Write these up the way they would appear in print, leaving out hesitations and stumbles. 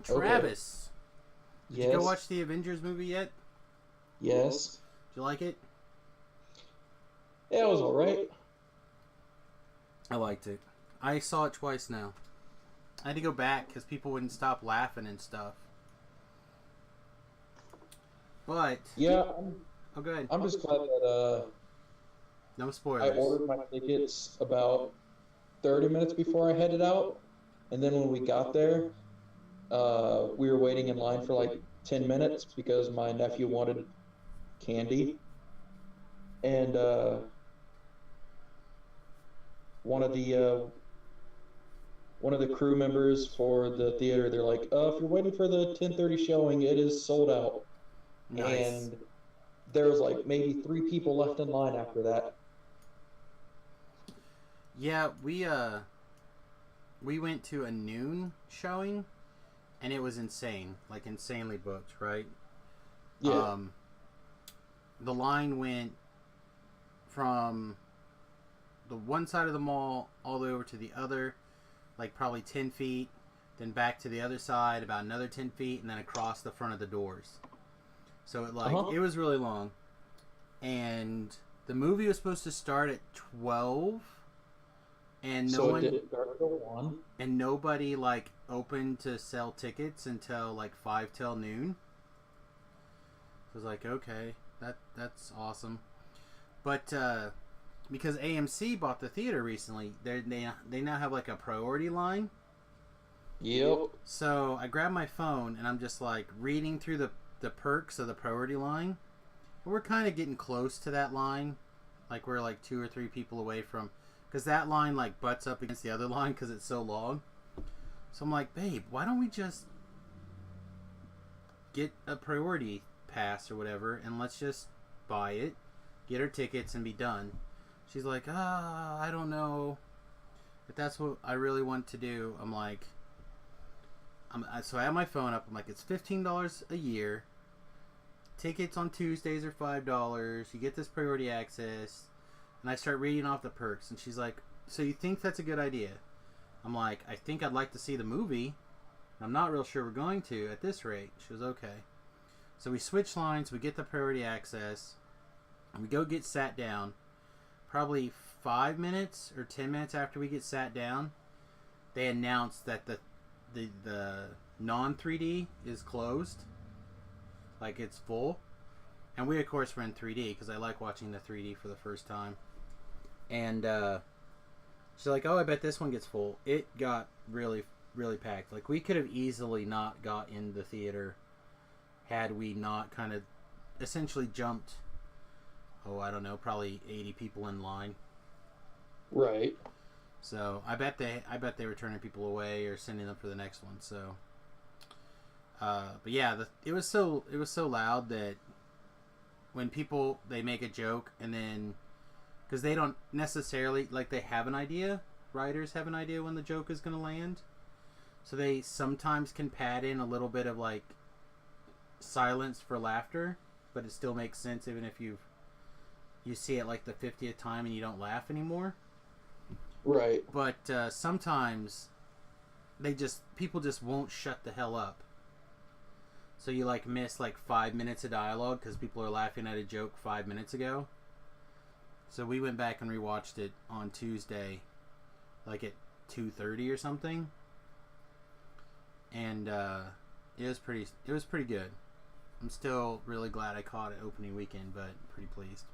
Travis, did you go Yes. watch the Avengers movie yet? Yes. Did you like it? Yeah, it was all right. I liked it. I saw it twice now. I had to go back because people wouldn't stop laughing and stuff. But Yeah, oh, go ahead. I'm just glad that No I spoilers. ordered my tickets about 30 minutes before I headed out, and then when we got there, we were waiting in line for like 10 minutes because my nephew wanted candy, and one of the uh, one of the crew members for the theater, they're like, if you're waiting for the 10:30 showing, it is sold out. Nice. And there was like maybe three people left in line after that. Yeah, we went to a noon showing, and it was insane, like insanely booked, right? Yeah. The line went from the one side of the mall all the way over to the other, like probably 10 feet, then back to the other side about another 10 feet, and then across the front of the doors. So it was really long. And the movie was supposed to start at 12, and So it didn't start until 1. and nobody like opened to sell tickets until like 5 till noon. So I was like, okay, that's awesome. But because AMC bought the theater recently, they now have like a priority line. Yep. So I grabbed my phone and I'm just like reading through the perks of the priority line. We're kind of getting close to that line. Like we're like 2 or 3 people away from, because that line like butts up against the other line because it's so long. So I'm like, babe, why don't we just get a priority pass or whatever, and let's just buy it, get our tickets, and be done. She's like, I don't know if that's what I really want to do. I'm like, so I have my phone up. I'm like, it's $15 a year. Tickets on Tuesdays are $5. You get this priority access. And I start reading off the perks, and she's like, so you think that's a good idea? I'm like, I think I'd like to see the movie. I'm not real sure we're going to at this rate. She was okay. So we switch lines, we get the priority access, and we go get sat down. Probably 5 minutes or 10 minutes after we get sat down, they announced that the non 3D is closed. Like it's full. And we of course were in 3D because I like watching the 3D for the first time. And she's like, oh, I bet this one gets full. It got really, really packed. Like we could have easily not got in the theater had we not kind of essentially jumped, I don't know, probably 80 people in line. Right. So I bet they were turning people away or sending them for the next one. So, but yeah, it was so loud that when people they make a joke and then because they don't necessarily like they have an idea, writers have an idea when the joke is going to land, so they sometimes can pad in a little bit of like silence for laughter, but it still makes sense even if you see it like the 50th time and you don't laugh anymore. Right. But sometimes people just won't shut the hell up. So you like miss like 5 minutes of dialogue because people are laughing at a joke 5 minutes ago. So we went back and rewatched it on Tuesday, like at 2:30 or something, and it was pretty good. I'm still really glad I caught it opening weekend, but pretty pleased.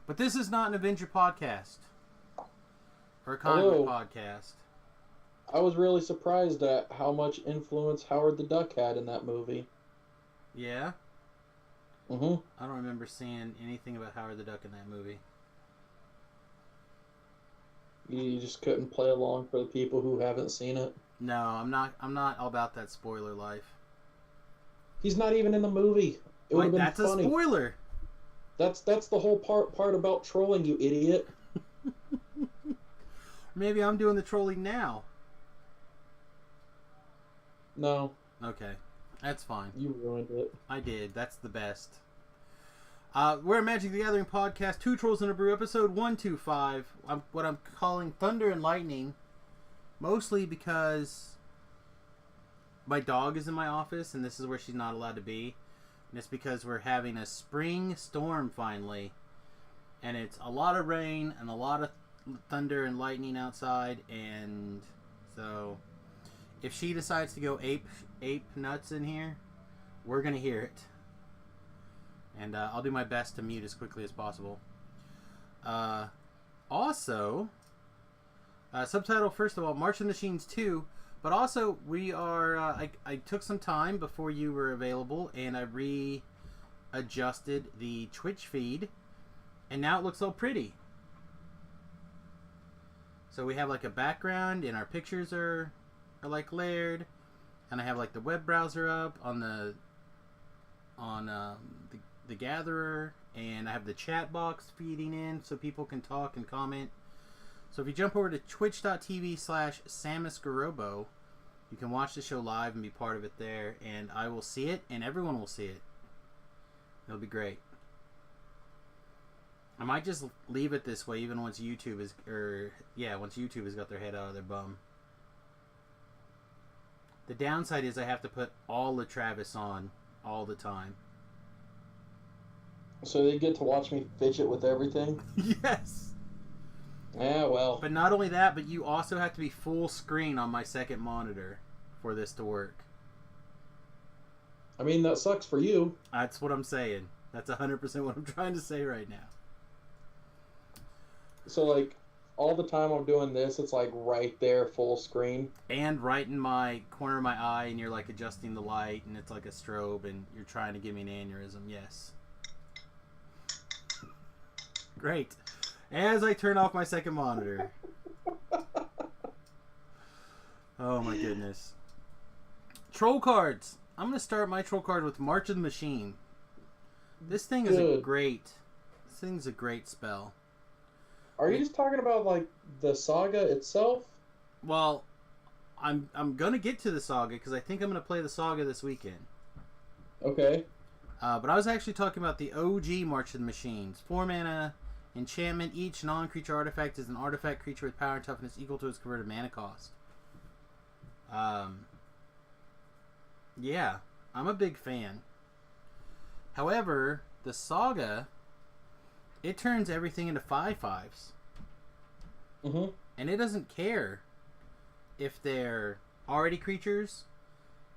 But this is not an Avenger podcast or a comic book podcast. I was really surprised at how much influence Howard the Duck had in that movie. Yeah? Mm-hmm. I don't remember seeing anything about Howard the Duck in that movie. You just couldn't play along for the people who haven't seen it. No, I'm not all about that spoiler life. He's not even in the movie. It would have been that's funny. A spoiler. That's the whole part about trolling, you idiot. Maybe I'm doing the trolling now. No. Okay. That's fine. You ruined it. I did. That's the best. We're Magic the Gathering podcast, 2 Trolls in a Brew, episode 125. What I'm calling Thunder and Lightning, mostly because my dog is in my office, and this is where she's not allowed to be. And it's because we're having a spring storm finally. And it's a lot of rain and a lot of thunder and lightning outside. And so if she decides to go ape nuts in here, we're going to hear it. And I'll do my best to mute as quickly as possible. Also, subtitle, first of all, March of the Machines 2. But also, we are... I took some time before you were available, and I readjusted the Twitch feed. And now it looks all pretty. So we have like a background, and our pictures are like layered. And I have like the web browser up on the Gatherer, and I have the chat box feeding in so people can talk and comment. So if you jump over to twitch.tv/SamusGarobo, you can watch the show live and be part of it there, and I will see it, and everyone will see it. It'll be great. I might just leave it this way even once YouTube is, once YouTube has got their head out of their bum. The downside is I have to put all the Travis on all the time. So they get to watch me fidget with everything? Yes. Yeah, well. But not only that, but you also have to be full screen on my second monitor for this to work. I mean, that sucks for you. That's what I'm saying. That's 100% what I'm trying to say right now. So, like, all the time I'm doing this, it's like right there, full screen. And right in my corner of my eye, and you're like adjusting the light, and it's like a strobe, and you're trying to give me an aneurysm. Yes. Great. As I turn off my second monitor. Oh my goodness. Troll cards. I'm going to start my troll card with March of the Machine. This thing is a great spell. Are you just talking about like the saga itself? Well, I'm going to get to the saga because I think I'm going to play the saga this weekend. Okay. But I was actually talking about the OG March of the Machines. 4 mana enchantment. Each non-creature artifact is an artifact creature with power and toughness equal to its converted mana cost. Yeah, I'm a big fan. However, the saga, it turns everything into 5/5s. Mm-hmm. And it doesn't care if they're already creatures.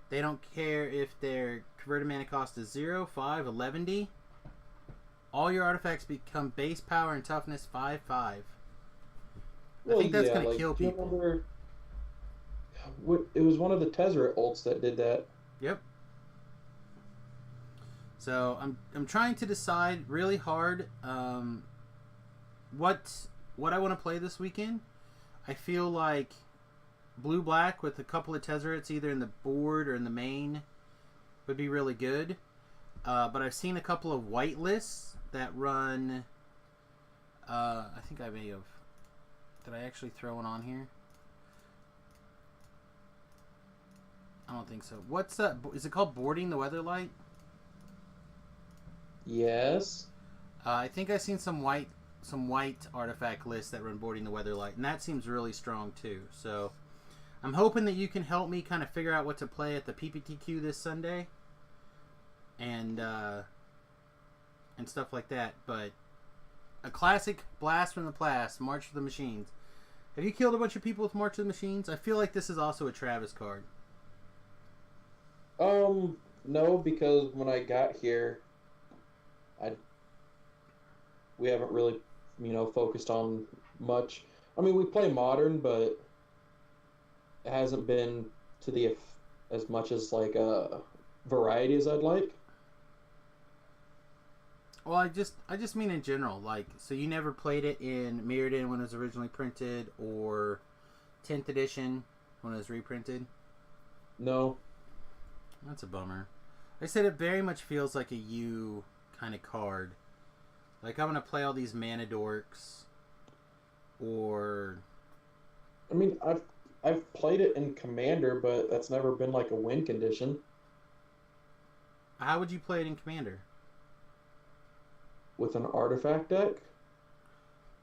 They don't care if their converted mana cost is 0, 5, 11D. All your artifacts become base power and toughness 5/5. Well, I think that's going to kill people. It was one of the Tezzeret ults that did that. Yep. So I'm trying to decide really hard what I want to play this weekend. I feel like blue-black with a couple of Tezzerets either in the board or in the main would be really good. But I've seen a couple of white lists that run... I think I may have... Did I actually throw one on here? I don't think so. What's that? Is it called Boarding the Weatherlight? Yes. I think I've seen some white artifact lists that run Boarding the Weatherlight, and that seems really strong too. So I'm hoping that you can help me kind of figure out what to play at the PPTQ this Sunday, and stuff like that. But a classic Blast from the Past, March of the Machines. Have you killed a bunch of people with March of the Machines? I feel like this is also a Travis card. No, because when I got here, we haven't really, focused on much. I mean, we play Modern, but it hasn't been to as much as like variety as I'd like. Well, I just mean in general. Like, so you never played it in Mirrodin when it was originally printed, or 10th edition when it was reprinted? No. That's a bummer. I said it very much feels like a U kind of card. Like, I'm going to play all these mana dorks, or... I mean, I've played it in Commander, but that's never been like a win condition. How would you play it in Commander? With an artifact deck?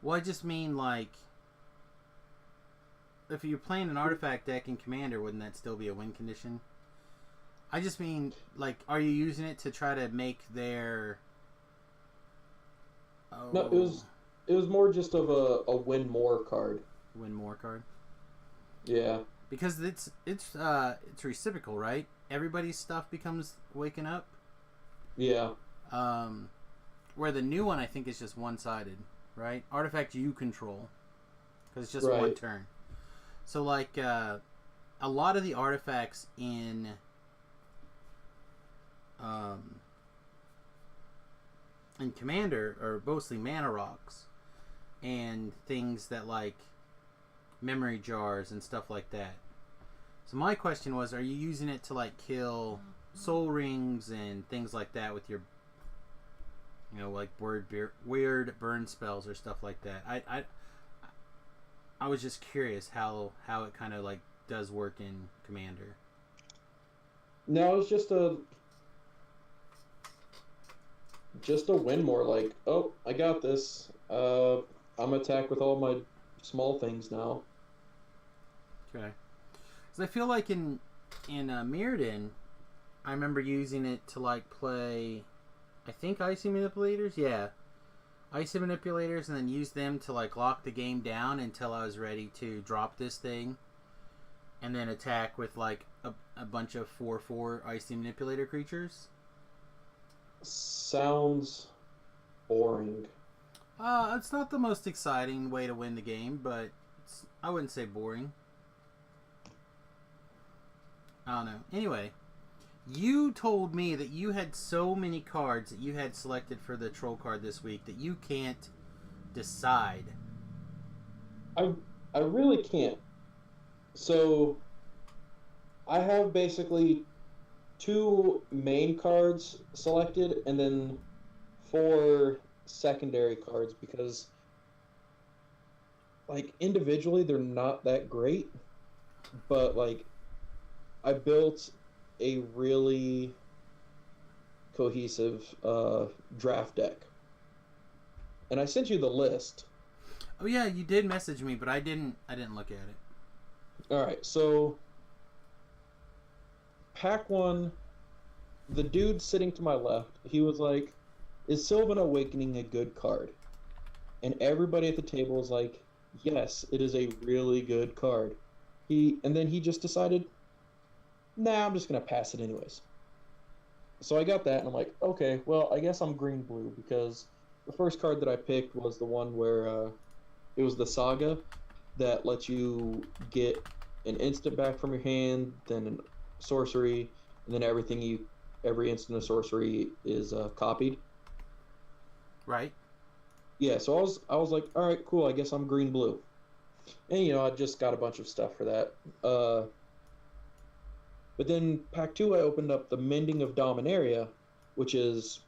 Well, I just mean, like... If you're playing an artifact deck in Commander, wouldn't that still be a win condition? I just mean, like, are you using it to try to make their... No, Oh, it was more just of a win more card. win more card? Yeah. Because it's reciprocal, right? Everybody's stuff becomes waking up. Yeah. Um, where the new one I think is just one sided, right? Artifact you control, because it's just one Right. turn. So like a lot of the artifacts um, in Commander are mostly mana rocks and things that like memory jars and stuff like that. So my question was, are you using it to like kill soul rings and things like that with your, like weird burn spells or stuff like that? I was just curious how it kind of like does work in Commander. No, it's just a win more. Like, oh, I got this. I'm attack with all my small things now. Okay. Because I feel like in Mirrodin, I remember using it to like play, I think Icy Manipulators. Yeah, Icy Manipulators, and then use them to like lock the game down until I was ready to drop this thing, and then attack with like a bunch of 4/4 Icy Manipulator creatures. Sounds boring. It's not the most exciting way to win the game, but I wouldn't say boring. I don't know. Anyway, you told me that you had so many cards that you had selected for the troll card this week that you can't decide. I I really can't. So I have basically two main cards selected and then four secondary cards because like individually they're not that great, but like I built a really cohesive draft deck. And I sent you the list. Oh yeah, you did message me, but I didn't look at it. All right, so pack one, the dude sitting to my left, he was like, "Is Sylvan Awakening a good card?" And everybody at the table was like, "Yes, it is a really good card." And then he just decided, "Nah, I'm just gonna pass it anyways." So I got that, and I'm like, "Okay, well, I guess I'm green blue because the first card that I picked was the one where it was the Saga that lets you get an instant back from your hand, then a sorcery, and then every instant of sorcery is copied. Right? Yeah, so I was like, all right, cool. I guess I'm green blue, and I just got a bunch of stuff for that. But then pack two, I opened up the Mending of Dominaria, which is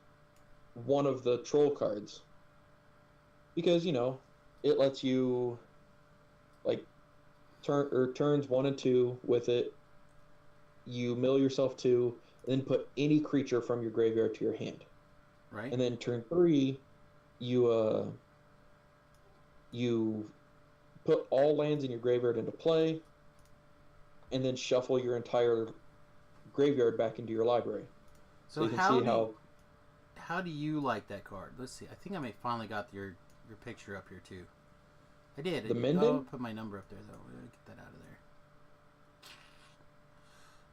one of the troll cards because it lets you like turns 1 and 2 with it. You mill yourself 2, and then put any creature from your graveyard to your hand. Right? And then turn 3, you put all lands in your graveyard into play, and then shuffle your entire graveyard back into your library. So you can see how do you like that card? Let's see. I think I may finally got your picture up here too. I did. The Oh, Mending? I'll put my number up there though. We're gonna get that out of there.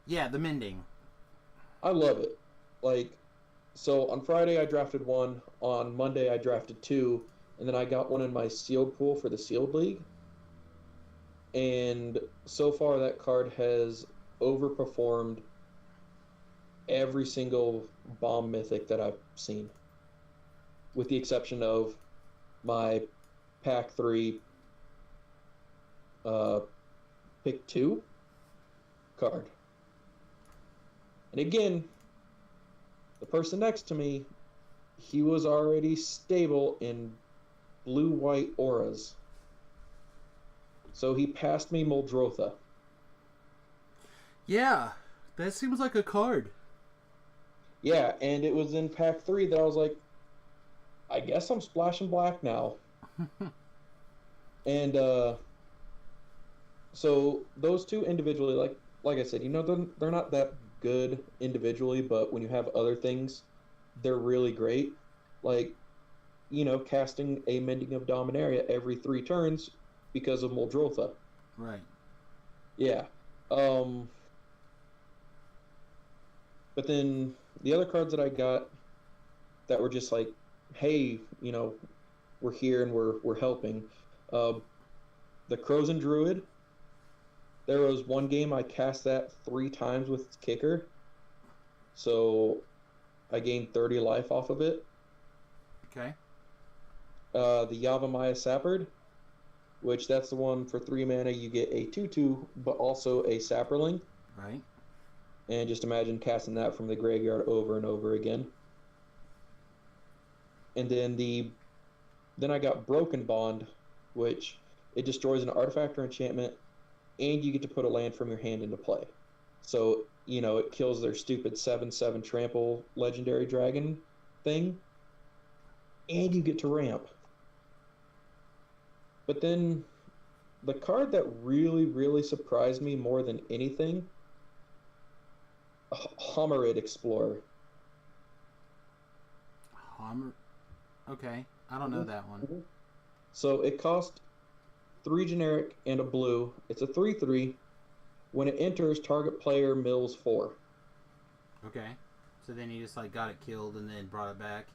Yeah, the Mending. I love it. Like, so on Friday I drafted 1, on Monday I drafted 2, and then I got one in my sealed pool for the sealed league. And so far that card has overperformed every single bomb mythic that I've seen, with the exception of my pack 3 pick 2 card. And again, the person next to me, he was already stable in blue-white auras. So he passed me Muldrotha. Yeah, that seems like a card. Yeah, and it was in pack 3 that I was like, I guess I'm splashing black now. And so those two individually, like I said, they're not that good individually, but when you have other things, they're really great. Like, casting a Mending of Dominaria every 3 turns because of Muldrotha. Right. Yeah. But then the other cards that I got that were just like, hey, we're here and we're helping. The Crows and Druid. There was one game I cast that 3 times with its kicker, so I gained 30 life off of it. Okay. The Yavimaya Sappered, which that's the one for 3 mana. You get a 2/2, but also a Sapperling. Right. And just imagine casting that from the graveyard over and over again. And then I got Broken Bond, which it destroys an artifact or enchantment, and you get to put a land from your hand into play. So, it kills their stupid 7/7 trample legendary dragon thing, and you get to ramp. But then the card that really, really surprised me more than anything, Homerid Explorer. Okay. I don't know that one. So it cost 3 generic and a blue. It's a 3/3. When it enters, target player mills 4. Okay. So then you just like got it killed and then brought it back.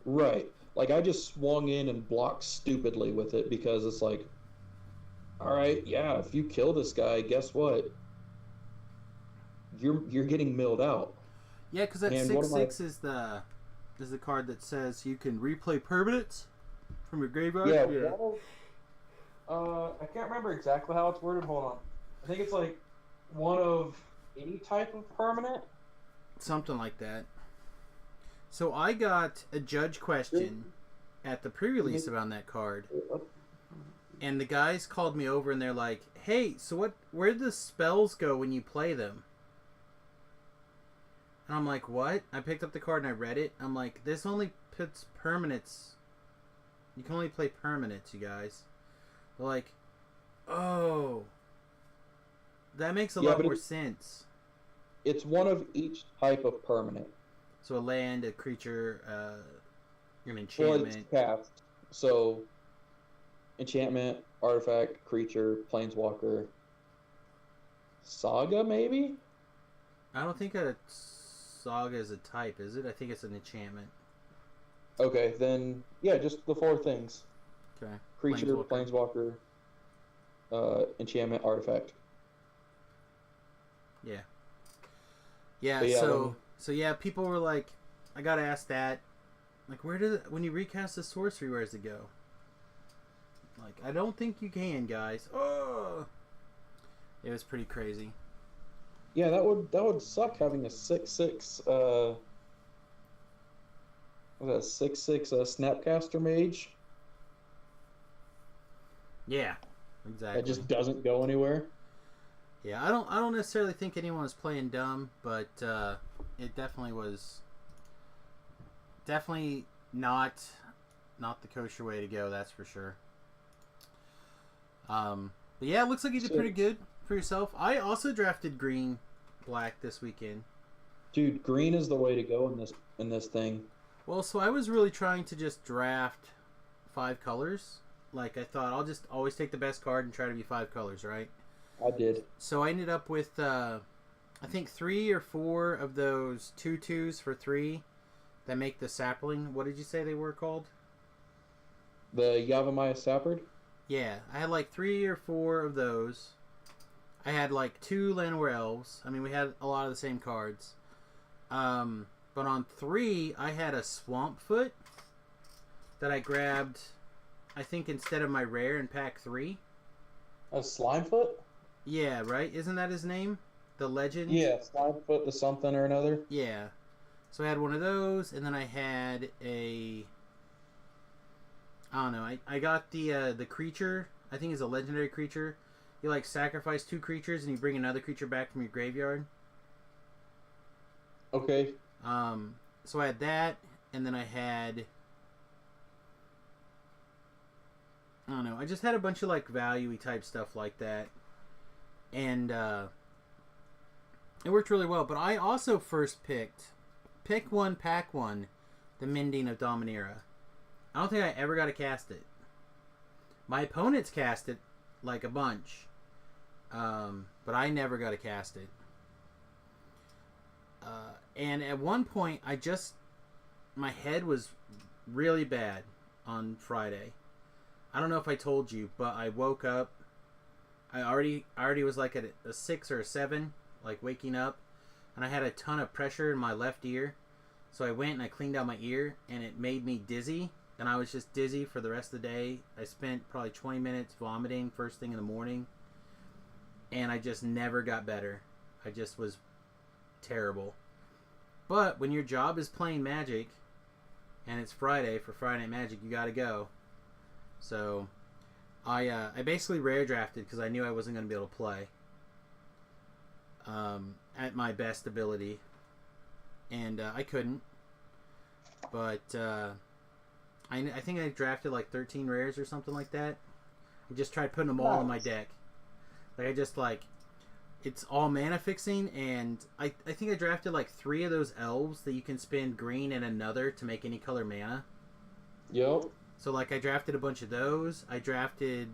Right. Like I just swung in and blocked stupidly with it because it's like, all right, yeah, if you kill this guy, guess what? You're getting milled out. Yeah, because that 6/6 is the card that says you can replay permanents from your graveyard. Yeah. I can't remember exactly how it's worded. Hold on. I think it's like one of any type of permanent. Something like that. So I got a judge question at the pre-release about that card, and the guys called me over and they're like, "Hey, so where do the spells go when you play them?" And I'm like, "What?" I picked up the card and I read it. I'm like, "This only puts permanents. You can only play permanents, you guys." They're like, "Oh, that makes a lot more sense." It's one of each type of permanent. So a land, a creature, an enchantment. Well, it's cast. So enchantment, artifact, creature, planeswalker, saga, maybe? I don't think a saga is a type, is it? I think it's an enchantment. Okay, then yeah, just the 4 things. Okay. Creature, planeswalker, enchantment, artifact. Yeah. Yeah, But yeah, so yeah, people were like, I gotta ask that. Like, when you recast the sorcery, where does it go? Like, I don't think you can, guys. Oh! It was pretty crazy. Yeah, that would suck having a 6/6 6/6 Snapcaster Mage. Yeah, exactly. That just doesn't go anywhere. Yeah, I don't necessarily think anyone was playing dumb, but it definitely was not the kosher way to go, that's for sure. But yeah, it looks like you did pretty good for yourself. I also drafted green black this weekend. Dude, green is the way to go in this thing. Well, so I was really trying to just draft 5 colors. Like, I thought I'll just always take the best card and try to be 5 colors, right? I did. So I ended up with, I think 3 or 4 of those 2/2s for 3 that make the sapling. What did you say they were called? The Yavimaya Sappered? Yeah, I had like 3 or 4 of those. I had like 2 Llanowar Elves. I mean, we had a lot of the same cards. But on 3, I had a Swampfoot that I grabbed, I think, instead of my rare in pack 3. A Slimefoot? Yeah, right? Isn't that his name? The legend? Yeah, Slimefoot the something or another. Yeah. So I had one of those, and then I had a... I don't know. I got the creature. I think it's a legendary creature. You, like, sacrifice 2 creatures, and you bring another creature back from your graveyard. Okay. So I had that, and then I had... I don't know. I just had a bunch of, like, value-y type stuff like that. And, It worked really well, but I also first pick one, pack one, the Mending of Dominaria. I don't think I ever got to cast it. My opponents cast it like a bunch, but I never got to cast it. And at one point, my head was really bad on Friday. I don't know if I told you, but I woke up. I already was like at a 6 or a 7, like waking up, and I had a ton of pressure in my left ear. So I went and I cleaned out my ear, and it made me dizzy, and I was just dizzy for the rest of the day. I spent probably 20 minutes vomiting first thing in the morning, and I just never got better. I just was terrible. But when your job is playing Magic, and it's Friday for Friday Night Magic, you gotta go. So I basically rare drafted because I knew I wasn't going to be able to play at my best ability, and I couldn't. But I think I drafted like 13 rares or something like that. I just tried putting them all in my deck. Like I just it's all mana fixing, and I think I drafted like 3 of those elves that you can spend green and another to make any color mana. Yep. So, like, I drafted a bunch of those. I drafted,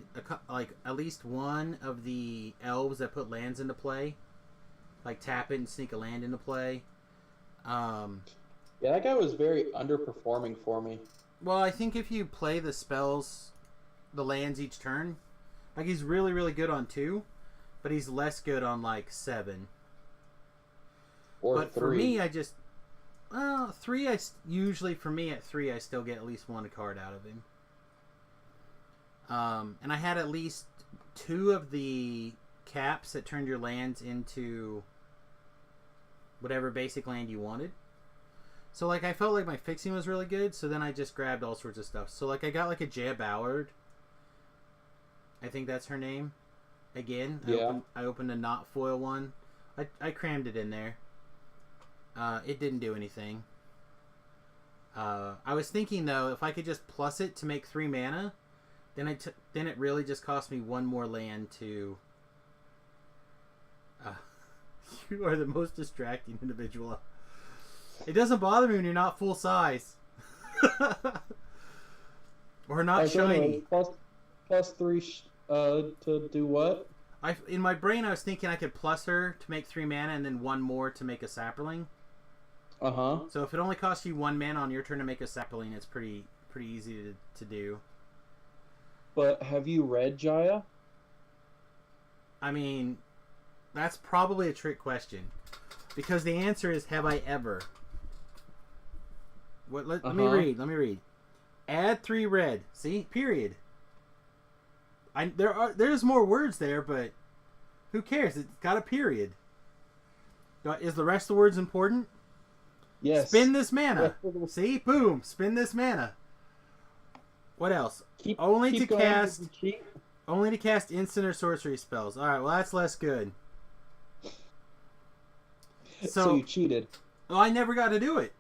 at least one of the elves that put lands into play. Like, tap it and sneak a land into play. Yeah, that guy was very underperforming for me. Well, I think if you play the spells, the lands each turn, like, he's really, really good on 2, but he's less good on, like, 7. But 3. For me, I just... 3, usually for me at 3, I still get at least 1 card out of him. And I had at least 2 of the caps that turned your lands into whatever basic land you wanted. So, like, I felt like my fixing was really good, so then I just grabbed all sorts of stuff. So, like, I got, like, a Jaya Ballard. I think that's her name. Again, yeah. I opened a not foil one. I crammed it in there. It didn't do anything. I was thinking, though, if I could just plus it to make 3 mana, then it really just cost me 1 more land to... you are the most distracting individual. It doesn't bother me when you're not full size. Or not shiny. Plus 3 to do what? In my brain, I was thinking I could plus her to make 3 mana and then 1 more to make a sapling. Uh-huh. So if it only costs you 1 mana on your turn to make a sapling, it's pretty easy to do. But have you read Jaya? I mean, that's probably a trick question. Because the answer is, have I ever? Let me read. Add 3 red. See? Period. There's more words there, but who cares? It's got a period. Is the rest of the words important? Yes. Spin this mana. See? Boom. Spin this mana. What else? Only to cast instant or sorcery spells. Alright, well that's less good. So you cheated. Well, I never got to do it.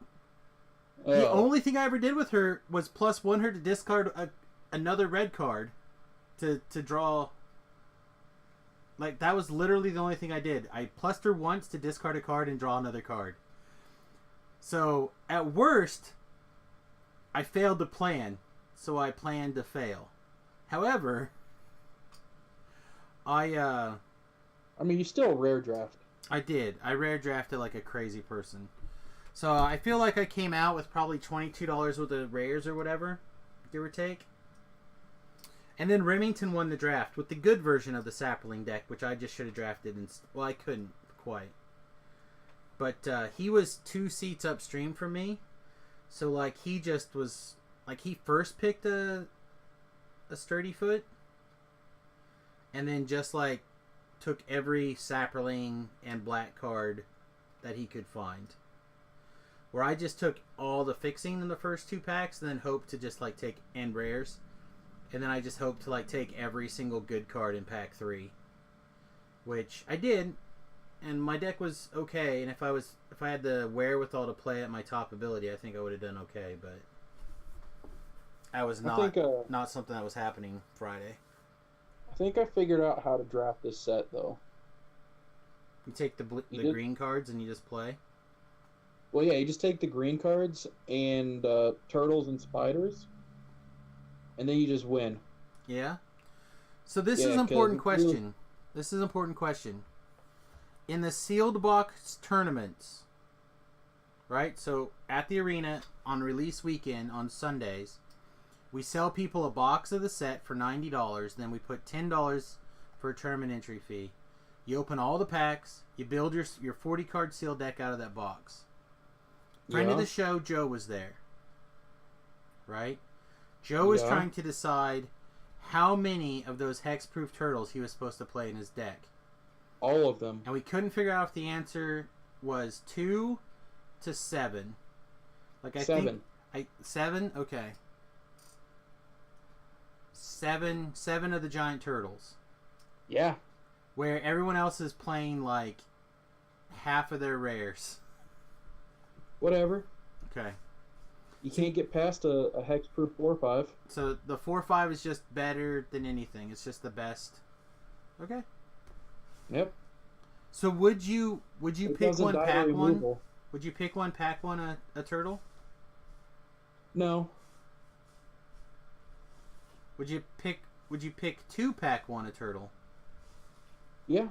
Oh. The only thing I ever did with her was +1 her to discard another red card to draw. Like, that was literally the only thing I did. I plussed her once to discard a card and draw another card. So, at worst, I failed to plan. So I planned to fail. However, I mean, you still rare draft. I did. I rare drafted like a crazy person. So I feel like I came out with probably $22 worth of rares or whatever, give or take. And then Remington won the draft with the good version of the sapling deck, which I just should have drafted. Well, I couldn't quite. But he was 2 seats upstream from me. So, like, he just was... Like, he first picked a sturdy foot. And then just, like, took every sapling and black card that he could find. Where I just took all the fixing in the first 2 packs and then hoped to just, like, take end rares. And then I just hoped to, like, take every single good card in pack 3. Which I did. And my deck was okay. And if I had the wherewithal to play at my top ability, I think I would have done okay. But that was not something that was happening Friday. I think I figured out how to draft this set, though. You take the green cards and you just play. Well, yeah, you just take the green cards and turtles and spiders, and then you just win. Yeah. So this is Yeah, an 'cause important you- question. This is an important question. In the sealed box tournaments, right? So at the arena on release weekend on Sundays, we sell people a box of the set for $90. Then we put $10 for a tournament entry fee. You open all the packs. You build your 40 card sealed deck out of that box. Friend of the show, Joe, was there. Right? Joe was trying to decide how many of those hexproof turtles he was supposed to play in his deck. All of them. And we couldn't figure out if the answer was 2 to 7. Like I 7. think 7? Okay. 7 of the giant turtles. Yeah. Where everyone else is playing like half of their rares. Whatever. Okay. You can't get past a hexproof 4/5. So the 4/5 is just better than anything. It's just the best. Okay. Yep. So would you pick one pack removal. one? Would you pick one pack one a turtle? No. Would you pick 2 pack one a turtle? Yeah.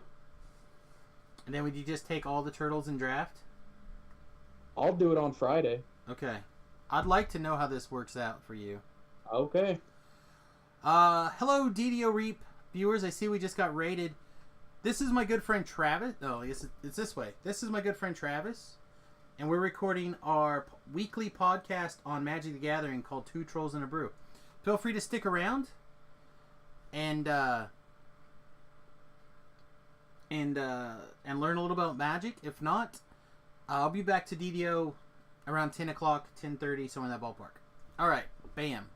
And then would you just take all the turtles and draft? I'll do it on Friday. Okay. I'd like to know how this works out for you. Okay. Hello DDO Reap viewers. I see we just got raided. This is my good friend Travis. No, it's this way. This is my good friend Travis. And we're recording our weekly podcast on Magic the Gathering called Two Trolls and a Brew. Feel free to stick around and learn a little about Magic. If not, I'll be back to DDO around 10 o'clock, 10:30, somewhere in that ballpark. All right, bam.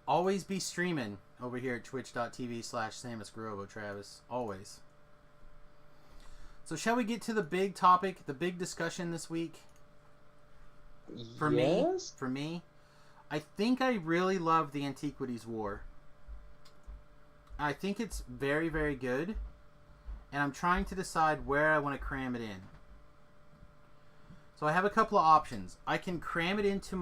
Always be streaming over here at twitch.tv/SamusGrovo, Travis. Always. So shall we get to the big topic, the big discussion this week? For me, I think I really love the Antiquities War. I think it's very, very good. And I'm trying to decide where I want to cram it in. So I have a couple of options. I can cram it into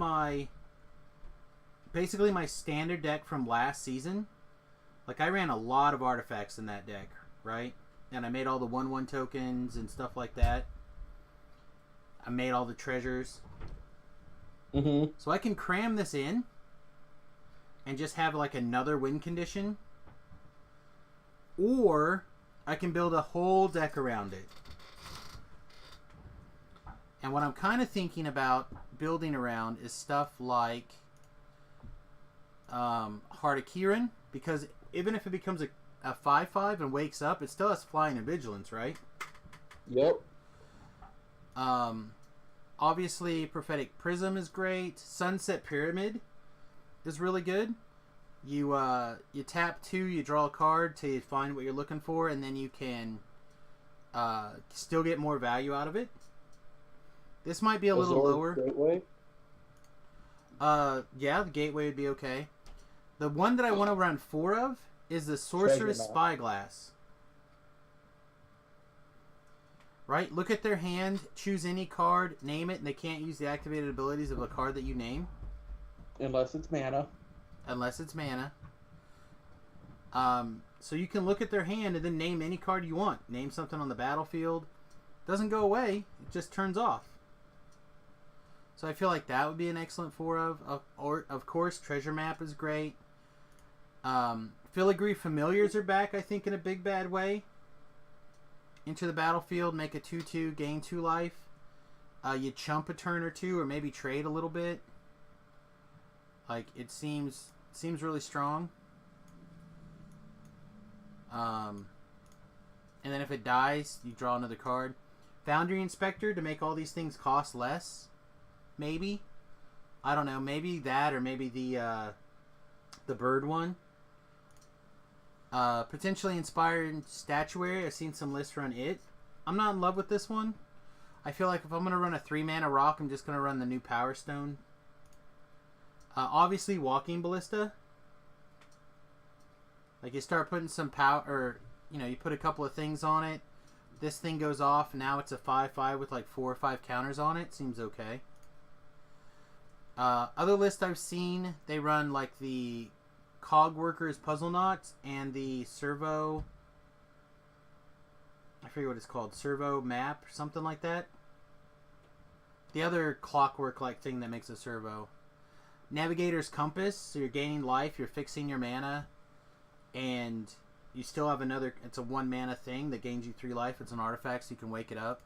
basically my standard deck from last season. Like I ran a lot of artifacts in that deck, right? And I made all the 1/1 tokens and stuff like that. I made all the treasures. Mm-hmm. So I can cram this in and just have like another win condition. Or I can build a whole deck around it. And what I'm kind of thinking about building around is stuff like Heart of Kieran, because even if it becomes a 5/5 and wakes up, it still has flying and vigilance, right? Yep. Obviously, Prophetic Prism is great. Sunset Pyramid is really good. You tap 2, you draw a card till you find what you're looking for, and then you can still get more value out of it. This might be a little lower. Gateway? Yeah, the Gateway would be okay. The one that I want to run 4 of is the Sorceress Spyglass. Right? Look at their hand, choose any card, name it, and they can't use the activated abilities of a card that you name. Unless it's mana. So you can look at their hand and then name any card you want. Name something on the battlefield. Doesn't go away, it just turns off. So I feel like that would be an excellent 4 of. Or, of course, Treasure Map is great. Filigree Familiars are back, I think, in a big bad way. Into the battlefield, make a 2/2, gain 2 life. You chump a turn or 2, or maybe trade a little bit. Like, it seems really strong. And then if it dies, you draw another card. Foundry Inspector to make all these things cost less. Maybe. I don't know. Maybe that, or maybe the bird one. Potentially Inspired Statuary. I've seen some lists run it. I'm not in love with this one. I feel like if I'm going to run a 3-mana rock, I'm just going to run the new Power Stone. Obviously, Walking Ballista. Like, you start putting some power, or, you put a couple of things on it. this thing goes off. Now it's a 5/5 with like 4 or 5 counters on it. Seems okay. Other lists I've seen, they run like the Cog Workers Puzzle Knots and the Servo. I forget what it's called. Servo Map or something like that. The other clockwork like thing that makes a servo. Navigator's Compass. So you're gaining life. You're fixing your mana. And you still have another. It's a 1 mana thing that gains you 3 life. It's an artifact so you can wake it up.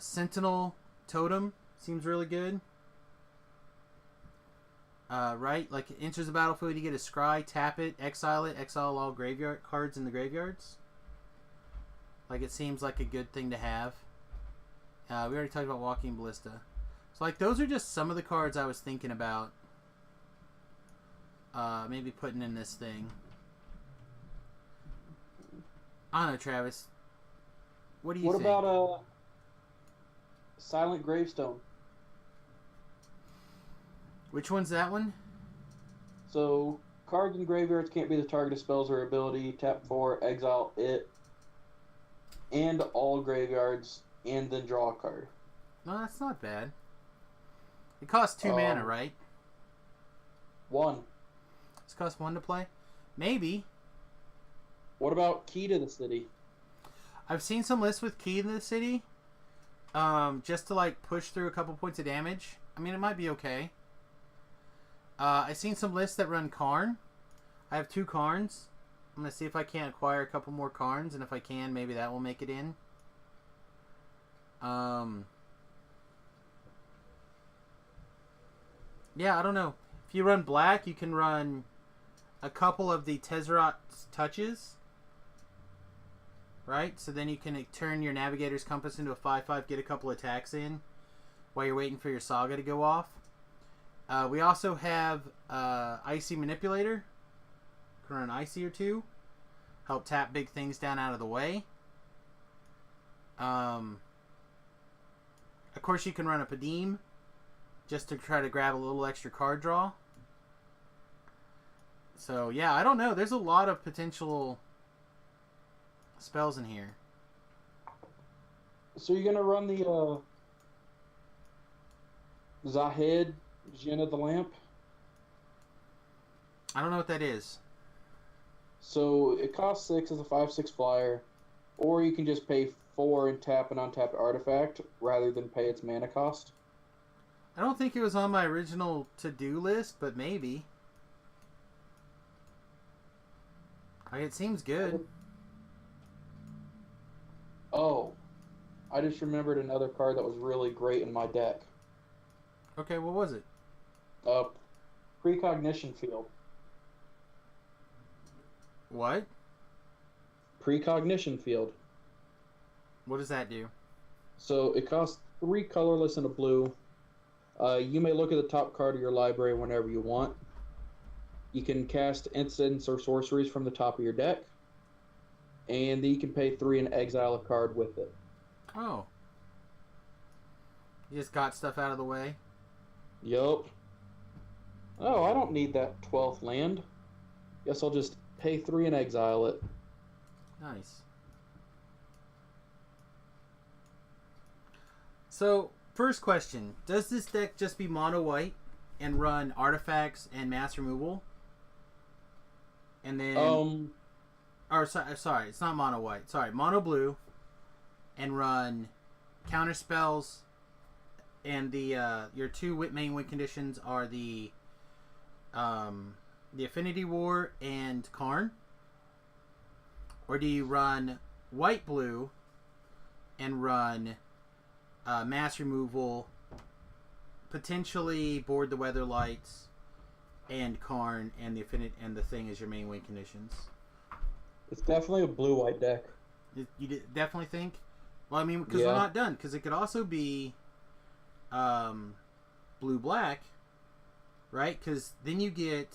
Sentinel Totem seems really good. Right? Like it enters the battlefield, you get a scry, tap it, exile all graveyard cards in the graveyards. Like it seems like a good thing to have. We already talked about Walking Ballista. So like those are just some of the cards I was thinking about. Maybe putting in this thing. I don't know, Travis. What do you think? What about Silent Gravestone? Which one's that one? So, cards in graveyards can't be the target of spells or ability. Tap 4, exile it, and all graveyards, and then draw a card. No, that's not bad. It costs 2 mana, right? 1. It costs 1 to play? Maybe. What about Key to the City? I've seen some lists with Key to the City. Just to like push through a couple points of damage. I mean, it might be okay. I've seen some lists that run Karn. I have 2 Karns. I'm going to see if I can't acquire a couple more Karns, and if I can, maybe that will make it in. Yeah, I don't know. If you run black, you can run a couple of the Tezzerat's Touches. Right? So then you can turn your Navigator's Compass into a 5/5, get a couple attacks in while you're waiting for your Saga to go off. We also have Icy Manipulator. Can run Icy or 2. Help tap big things down out of the way. Of course, you can run a Padim just to try to grab a little extra card draw. So, yeah, I don't know. There's a lot of potential spells in here. So you're going to run the Zahid, Jinn of the Lamp? I don't know what that is. So it costs 6 as a 5/6 flyer, or you can just pay 4 and tap an untapped artifact rather than pay its mana cost. I don't think it was on my original to-do list, but maybe. It seems good. Oh, I just remembered another card that was really great in my deck. Okay, what was it? Precognition Field. What? Precognition Field. What does that do? So it costs 3 colorless and a blue. You may look at the top card of your library whenever you want. You can cast instants or sorceries from the top of your deck. And then you can pay 3 and exile a card with it. Oh. You just got stuff out of the way? Yup. Oh, I don't need that 12th land. Guess I'll just pay 3 and exile it. Nice. So, first question. Does this deck just be mono white and run artifacts and mass removal? And then... sorry, it's not mono white. Sorry, mono blue and run counter spells, and the your 2 main win conditions are the Affinity War and Karn? Or do you run white blue and run mass removal, potentially Board the Weather Lights and Karn, and the Affinity and the thing as your main win conditions? It's definitely a blue-white deck. You definitely think? Well, I mean, because Yeah. we're not done. Because it could also be blue-black, right? Because then you can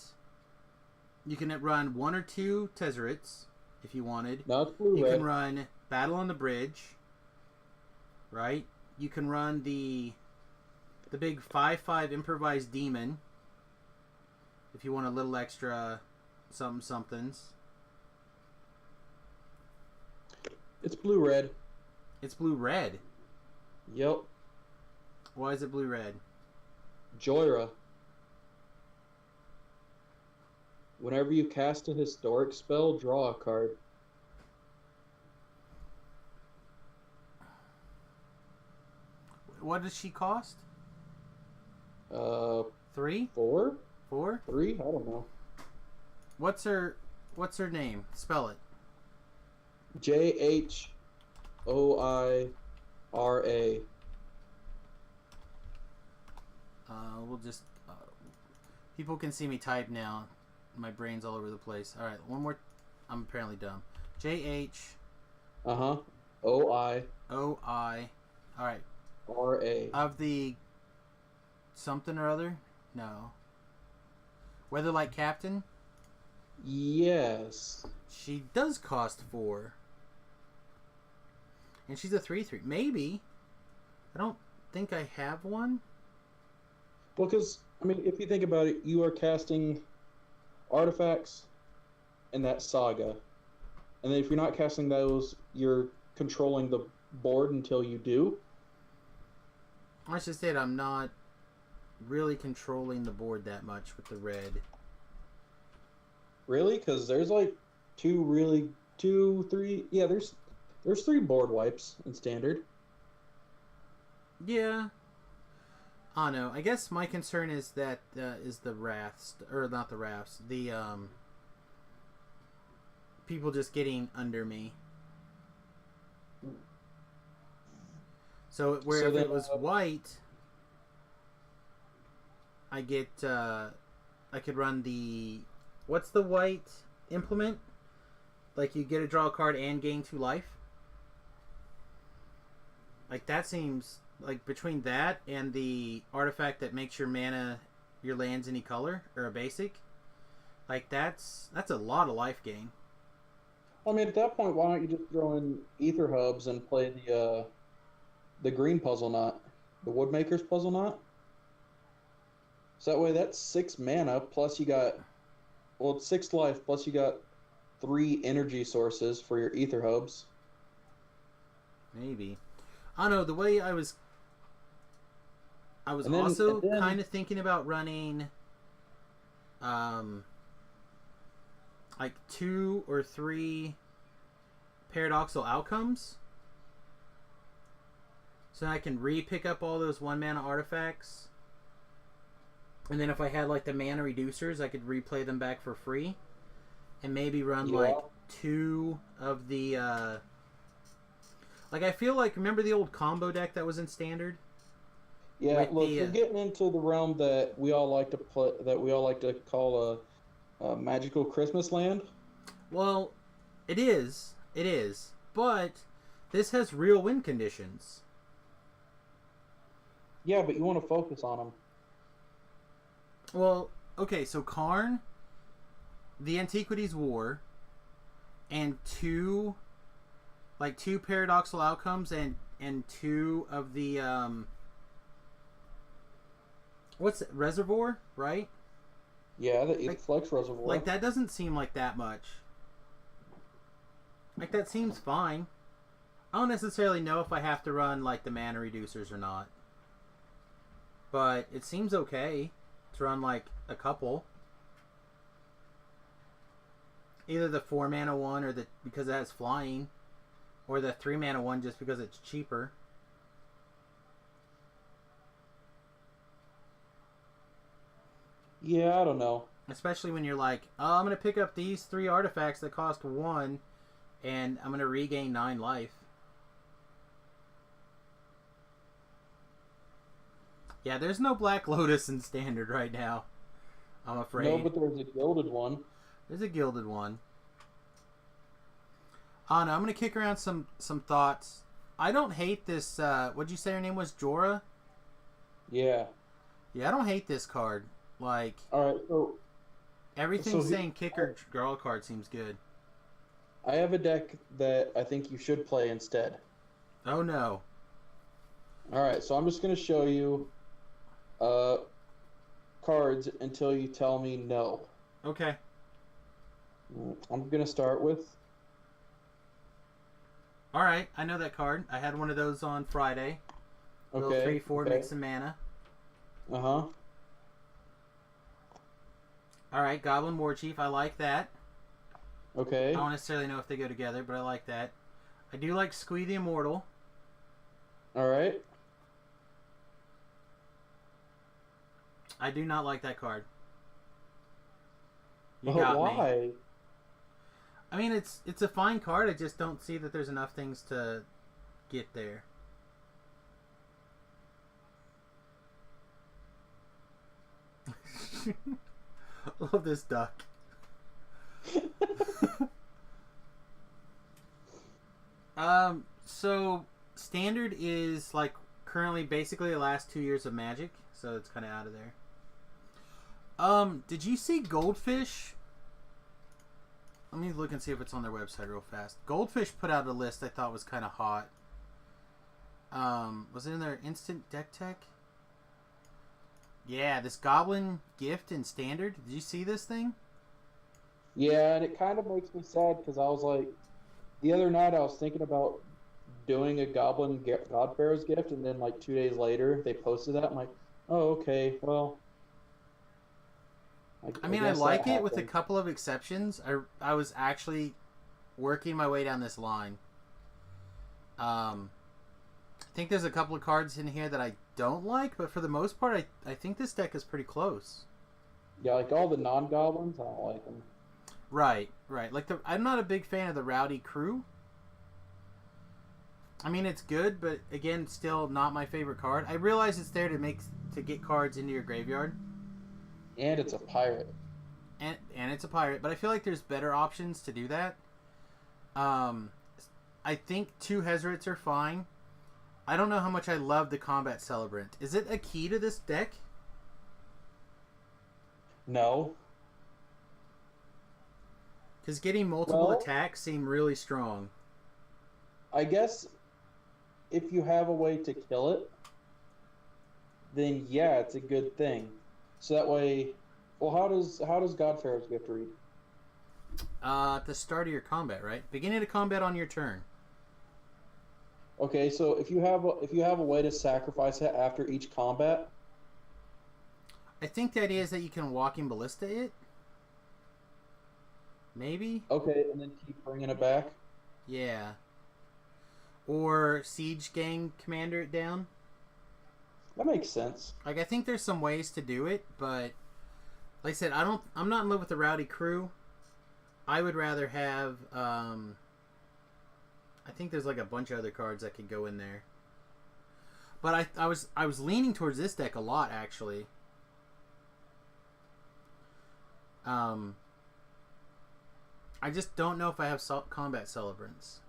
run 1 or 2 Tezzerets if you wanted. No, it's blue-red. You can run Battle on the Bridge, right? You can run the big 5/5 Improvised Demon if you want a little extra somethings. It's blue-red. It's blue-red. Yep. Why is it blue-red? Joyra. Whenever you cast a historic spell, draw a card. What does she cost? Uh, 3? 4? 4? 3? I don't know. What's her name? Spell it. Joira. We'll just people can see me type now. My brain's all over the place. All right, one more. I'm apparently dumb. JH. OI. OI. All right. RA. Of the something or other? No. Weatherlight Captain? Yes. She does cost 4. And she's a 3/3. Maybe. I don't think I have one. Well, because, I mean, if you think about it, you are casting artifacts in that saga. And then if you're not casting those, you're controlling the board until you do. I should say I'm not really controlling the board that much with the red. Really? Because there's like 3. Yeah, there's 3 board wipes in standard. Yeah. I don't know. I guess my concern is that is the wraths, or not the wraths, the people just getting under me. So where So if then, it was white, I get I could run the what's the white implement? Like you get to draw a card and gain 2 life. Like that seems like between that and the artifact that makes your mana, your lands any color or a basic, like that's a lot of life gain. I mean, at that point, why don't you just throw in Ether Hubs and play the green puzzle knot, the Woodmaker's puzzle knot? So that way, that's 6 mana plus you got, well, it's 6 life plus you got 3 energy sources for your Ether Hubs. Maybe. I don't know. The way I was And then- also and then- kind of thinking about running, like 2 or 3 paradoxical outcomes, so I can re-pick up all those 1 mana artifacts. And then if I had like the mana reducers, I could replay them back for free, and maybe run Yeah. like 2 of the. Like I feel like remember the old combo deck that was in standard? Yeah, With look, the, you're getting into the realm that we all like to play, that we all like to call a magical Christmas land. Well, it is, but this has real win conditions. Yeah, but you want to focus on them. Well, okay, so Karn, the Antiquities War, and 2 paradoxical outcomes and 2 of the what's it, Reservoir, right? Yeah, the Like- Flex Reservoir. Like that doesn't seem like that much. Like that seems fine. I don't necessarily know if I have to run like the mana reducers or not. But it seems okay to run like a couple. Either the 4 mana one or because it has flying, or the 3 mana one just because it's cheaper. Yeah, I don't know. Especially when you're like, oh, I'm going to pick up these 3 artifacts that cost 1 and I'm going to regain 9 life. Yeah, there's no Black Lotus in Standard right now, I'm afraid. No, but there's a gilded one. There's a gilded one. I don't know, I'm going to kick around some thoughts. I don't hate this, what'd you say her name was? Jorah? Yeah. Yeah, I don't hate this card. Like, All right, so everything So saying kicker draw card seems good. I have a deck that I think you should play instead. Oh no. All right, so I'm just going to show you cards until you tell me no. Okay. I'm going to start with All right, I know that card. I had one of those on Friday. Little Okay. 3/4 Okay. mix some mana. Uh huh. All right, Goblin War Chief. I like that. Okay. I don't necessarily know if they go together, but I like that. I do like Squee the Immortal. All right. I do not like that card. You But got me. why? I mean, it's a fine card. I just don't see that there's enough things to get there. I love this duck. So standard is like currently basically the last 2 years of Magic, so it's kind of out of there. Did you see Goldfish? Let me look and see if it's on their website real fast. Goldfish put out a list I thought was kind of hot. Was it in their instant deck tech? Yeah, this Goblin Gift in Standard. Did you see this thing? Yeah, and it kind of makes me sad because I was like, the other night I was thinking about doing a God Pharaoh's gift, and then like 2 days later they posted that. I'm like, oh, okay, well. I mean, I guess like that it with a happened. couple of exceptions. I was actually working my way down this line. I think there's a couple of cards in here that I don't like, but for the most part, I think this deck is pretty close. Yeah, like all the non-goblins, I don't like them. Right. Like I'm not a big fan of the Rowdy Crew. I mean, it's good, but again, still not my favorite card. I realize it's there to get cards into your graveyard. And it's a pirate. And it's a pirate, but I feel like there's better options to do that. I think 2 Hezrits are fine. I don't know how much I love the Combat Celebrant. Is it a key to this deck? No. Because getting multiple Well- attacks seem really strong. I guess if you have a way to kill it, then yeah, it's a good thing. So that way, well, how does God Pharaoh's gift read? At the start of your combat, right? Beginning of combat on your turn. Okay, so if you have a way to sacrifice it after each combat, I think the idea is that you can Walking Ballista it. Maybe? okay, and then keep bringing it back. Yeah. Or Siege Gang Commander it down. That makes sense. Like, I think there's some ways to do it, but like I said, I'm not in love with the Rowdy Crew. I would rather have I think there's like a bunch of other cards that could go in there. But I was leaning towards this deck a lot, actually. I just don't know if I have Combat Celebrants.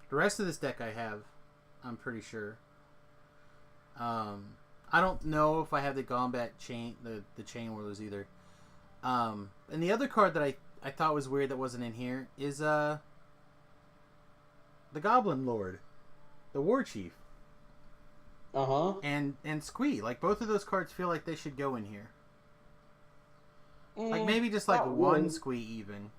The rest of this deck I have, I'm pretty sure. I don't know if I have the Combat Chain, the Chain Whirlers either. And the other card that I thought was weird that wasn't in here is the Goblin Lord, the War Chief, Uh-huh. and Squee. Like, both of those cards feel like they should go in here. Like, maybe just like not one really. Squee even.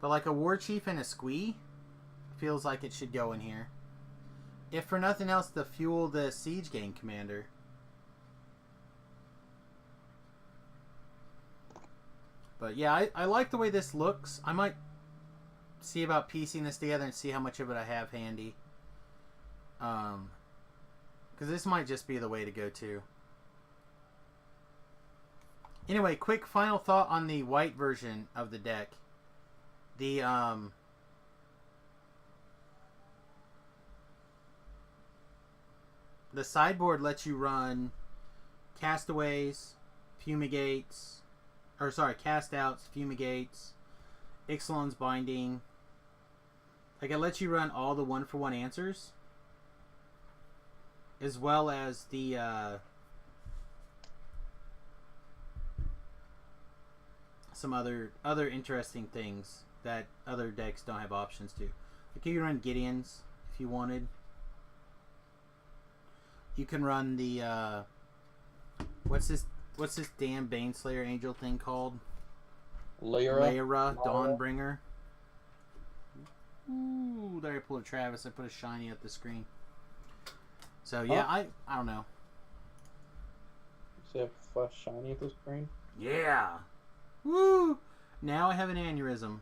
But like a War Chief and a Squee feels like it should go in here. If for nothing else, to fuel the Siege Gang Commander. But yeah, I like the way this looks. I might see about piecing this together and see how much of it I have handy. Because this might just be the way to go too. Anyway, quick final thought on the white version of the deck. The sideboard lets you run Castaways, Fumigates, Cast Outs, Fumigates, Ixalan's Binding. Like, it lets you run all the 1-for-1 answers, as well as the some other interesting things that other decks don't have options to. Like, you can run Gideon's if you wanted. You can run the what's this damn Baneslayer Angel thing called? Lyra, Dawnbringer. Ooh, there I pulled a Travis. I put a shiny at the screen. So yeah, I don't know. See a flash shiny at the screen. Yeah. Woo! Now I have an aneurysm.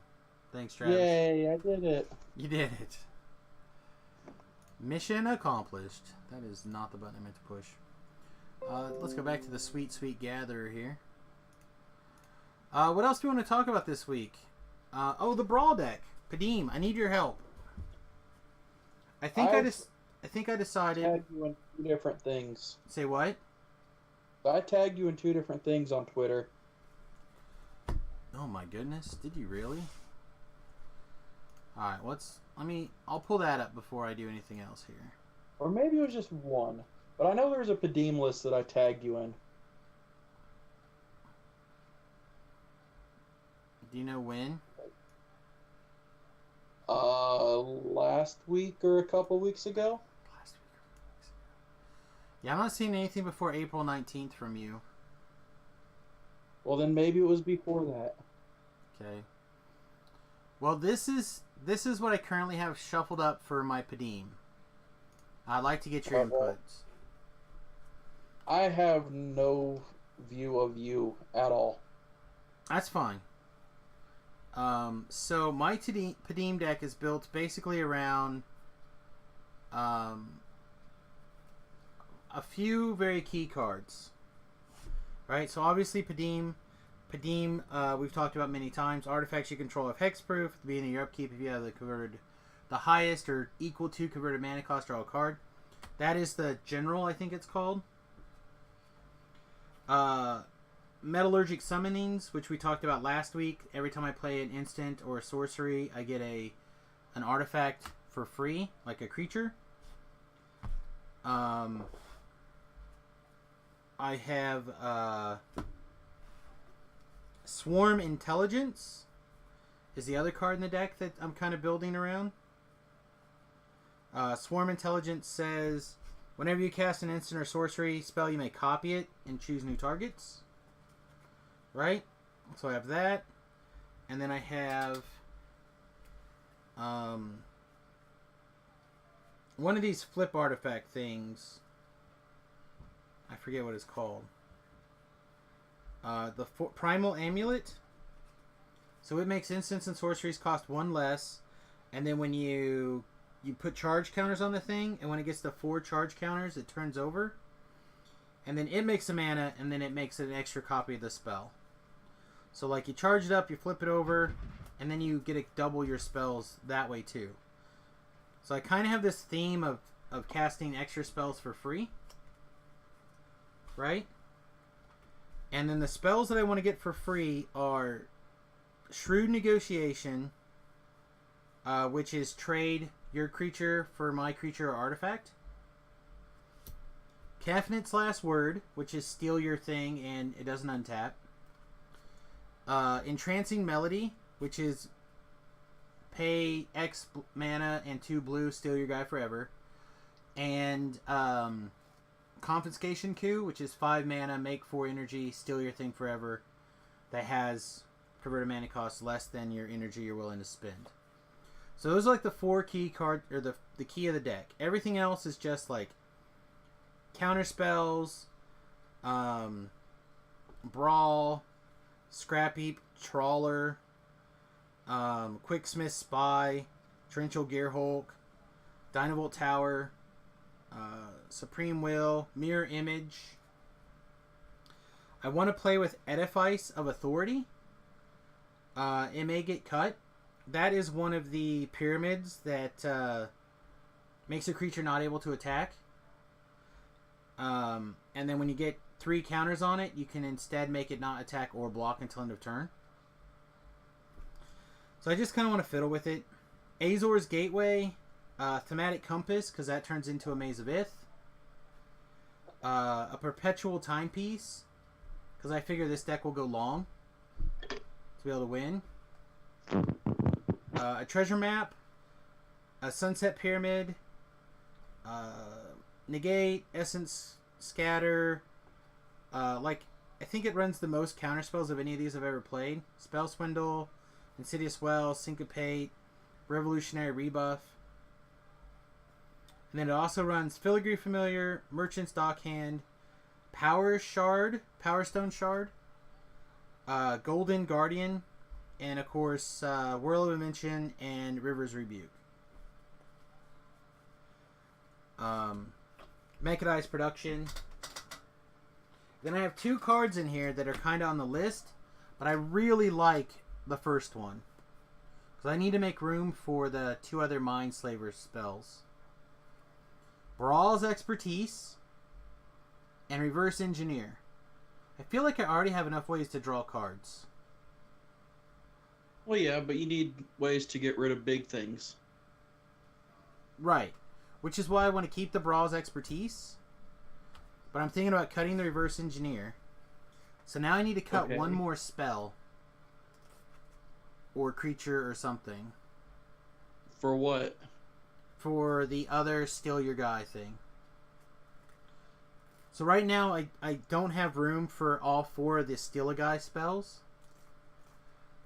Thanks, Travis. Yay! I did it. You did it. Mission accomplished. That is not the button I meant to push. Let's go back to the sweet, sweet gatherer here. What else do you want to talk about this week? Oh, the Brawl deck. Padim, I need your help. I think I decided. I tagged you in 2 different things. Say what? I tagged you in 2 different things on Twitter. Oh my goodness, did you really? Alright, I'll pull that up before I do anything else here. Or maybe it was just 1. But I know there's a Padim list that I tagged you in. Do you know when? Last week or a couple weeks ago. Last week. Yeah, I'm not seeing anything before April 19th from you. Well, then maybe it was before that. Okay. Well, this is what I currently have shuffled up for my Padim. I'd like to get your inputs. I have no view of you at all. That's fine. So my Padim deck is built basically around a few very key cards. Right? So obviously Padim, we've talked about many times. Artifacts you control have hexproof. At the beginning of your upkeep, if you have the highest or equal to converted mana cost, draw a card. That is the general, I think it's called. Metallurgic summonings, which we talked about last week. Every time I play an instant or a sorcery, I get an artifact for free, like a creature. I have Swarm Intelligence is the other card in the deck that I'm kind of building around. Swarm Intelligence says, whenever you cast an instant or sorcery spell, you may copy it and choose new targets. Right? So I have that. And then I have one of these flip artifact things. I forget what it's called. The Primal Amulet. So it makes instants and sorceries cost 1 less. And then when you put charge counters on the thing, and when it gets to 4 charge counters, it turns over. And then it makes a mana, and then it makes an extra copy of the spell. So like you charge it up, you flip it over, and then you get to double your spells that way too. So I kind of have this theme of casting extra spells for free. Right? And then the spells that I want to get for free are Shrewd Negotiation, which is trade your creature for my creature or artifact. Kefnit's Last Word, which is steal your thing and it doesn't untap. Entrancing Melody, which is pay X mana and 2 blue, steal your guy forever. And Confiscation Coup, which is 5 mana, make 4 energy, steal your thing forever. That has converted mana cost less than your energy you're willing to spend. So those are like the 4 key cards, or the key of the deck. Everything else is just like counter spells, Brawl, Scrap Heap, Trawler, Quicksmith Spy, Torrential Gearhulk, Dynavolt Tower, Supreme Will, Mirror Image. I want to play with Edifice of Authority. It may get cut. That is one of the pyramids that makes a creature not able to attack. And then when you get 3 counters on it, you can instead make it not attack or block until end of turn. So I just kind of want to fiddle with it. Azor's Gateway, Thematic Compass, because that turns into a Maze of Ith. A Perpetual Timepiece, because I figure this deck will go long to be able to win. A Treasure Map, a Sunset Pyramid, Negate, Essence Scatter, like I think it runs the most counterspells of any of these I've ever played. Spell Swindle, Insidious Well, Syncopate, Revolutionary Rebuff. And then it also runs Filigree Familiar, Merchant's Dockhand, Power Stone Shard, Golden Guardian, and of course Whirl of Invention and River's Rebuke. Mechanized Production. Then I have 2 cards in here that are kind of on the list, but I really like the first one. Because I need to make room for the 2 other Mindslaver spells. Brawl's Expertise and Reverse Engineer. I feel like I already have enough ways to draw cards. Well, yeah, but you need ways to get rid of big things. Right. Which is why I want to keep the Brawl's Expertise. But I'm thinking about cutting the Reverse Engineer. So now I need to cut one more spell. Or creature or something. For what? For the other Steal Your Guy thing. So right now I don't have room for all 4 of the Steal a Guy spells.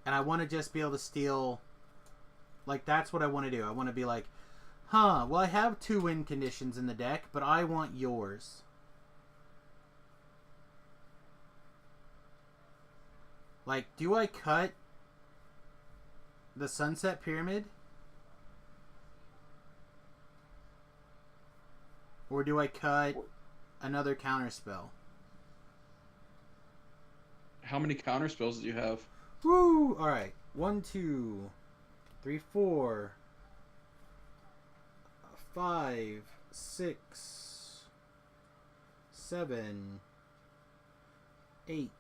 And I want to just be able to steal... Like, that's what I want to do. I want to be like, well, I have 2 win conditions in the deck, but I want yours. Like, do I cut the Sunset Pyramid? Or do I cut another counterspell? How many counter spells do you have? Woo! Alright. 1, 2, 3, 4, 5, 6, 7, 8.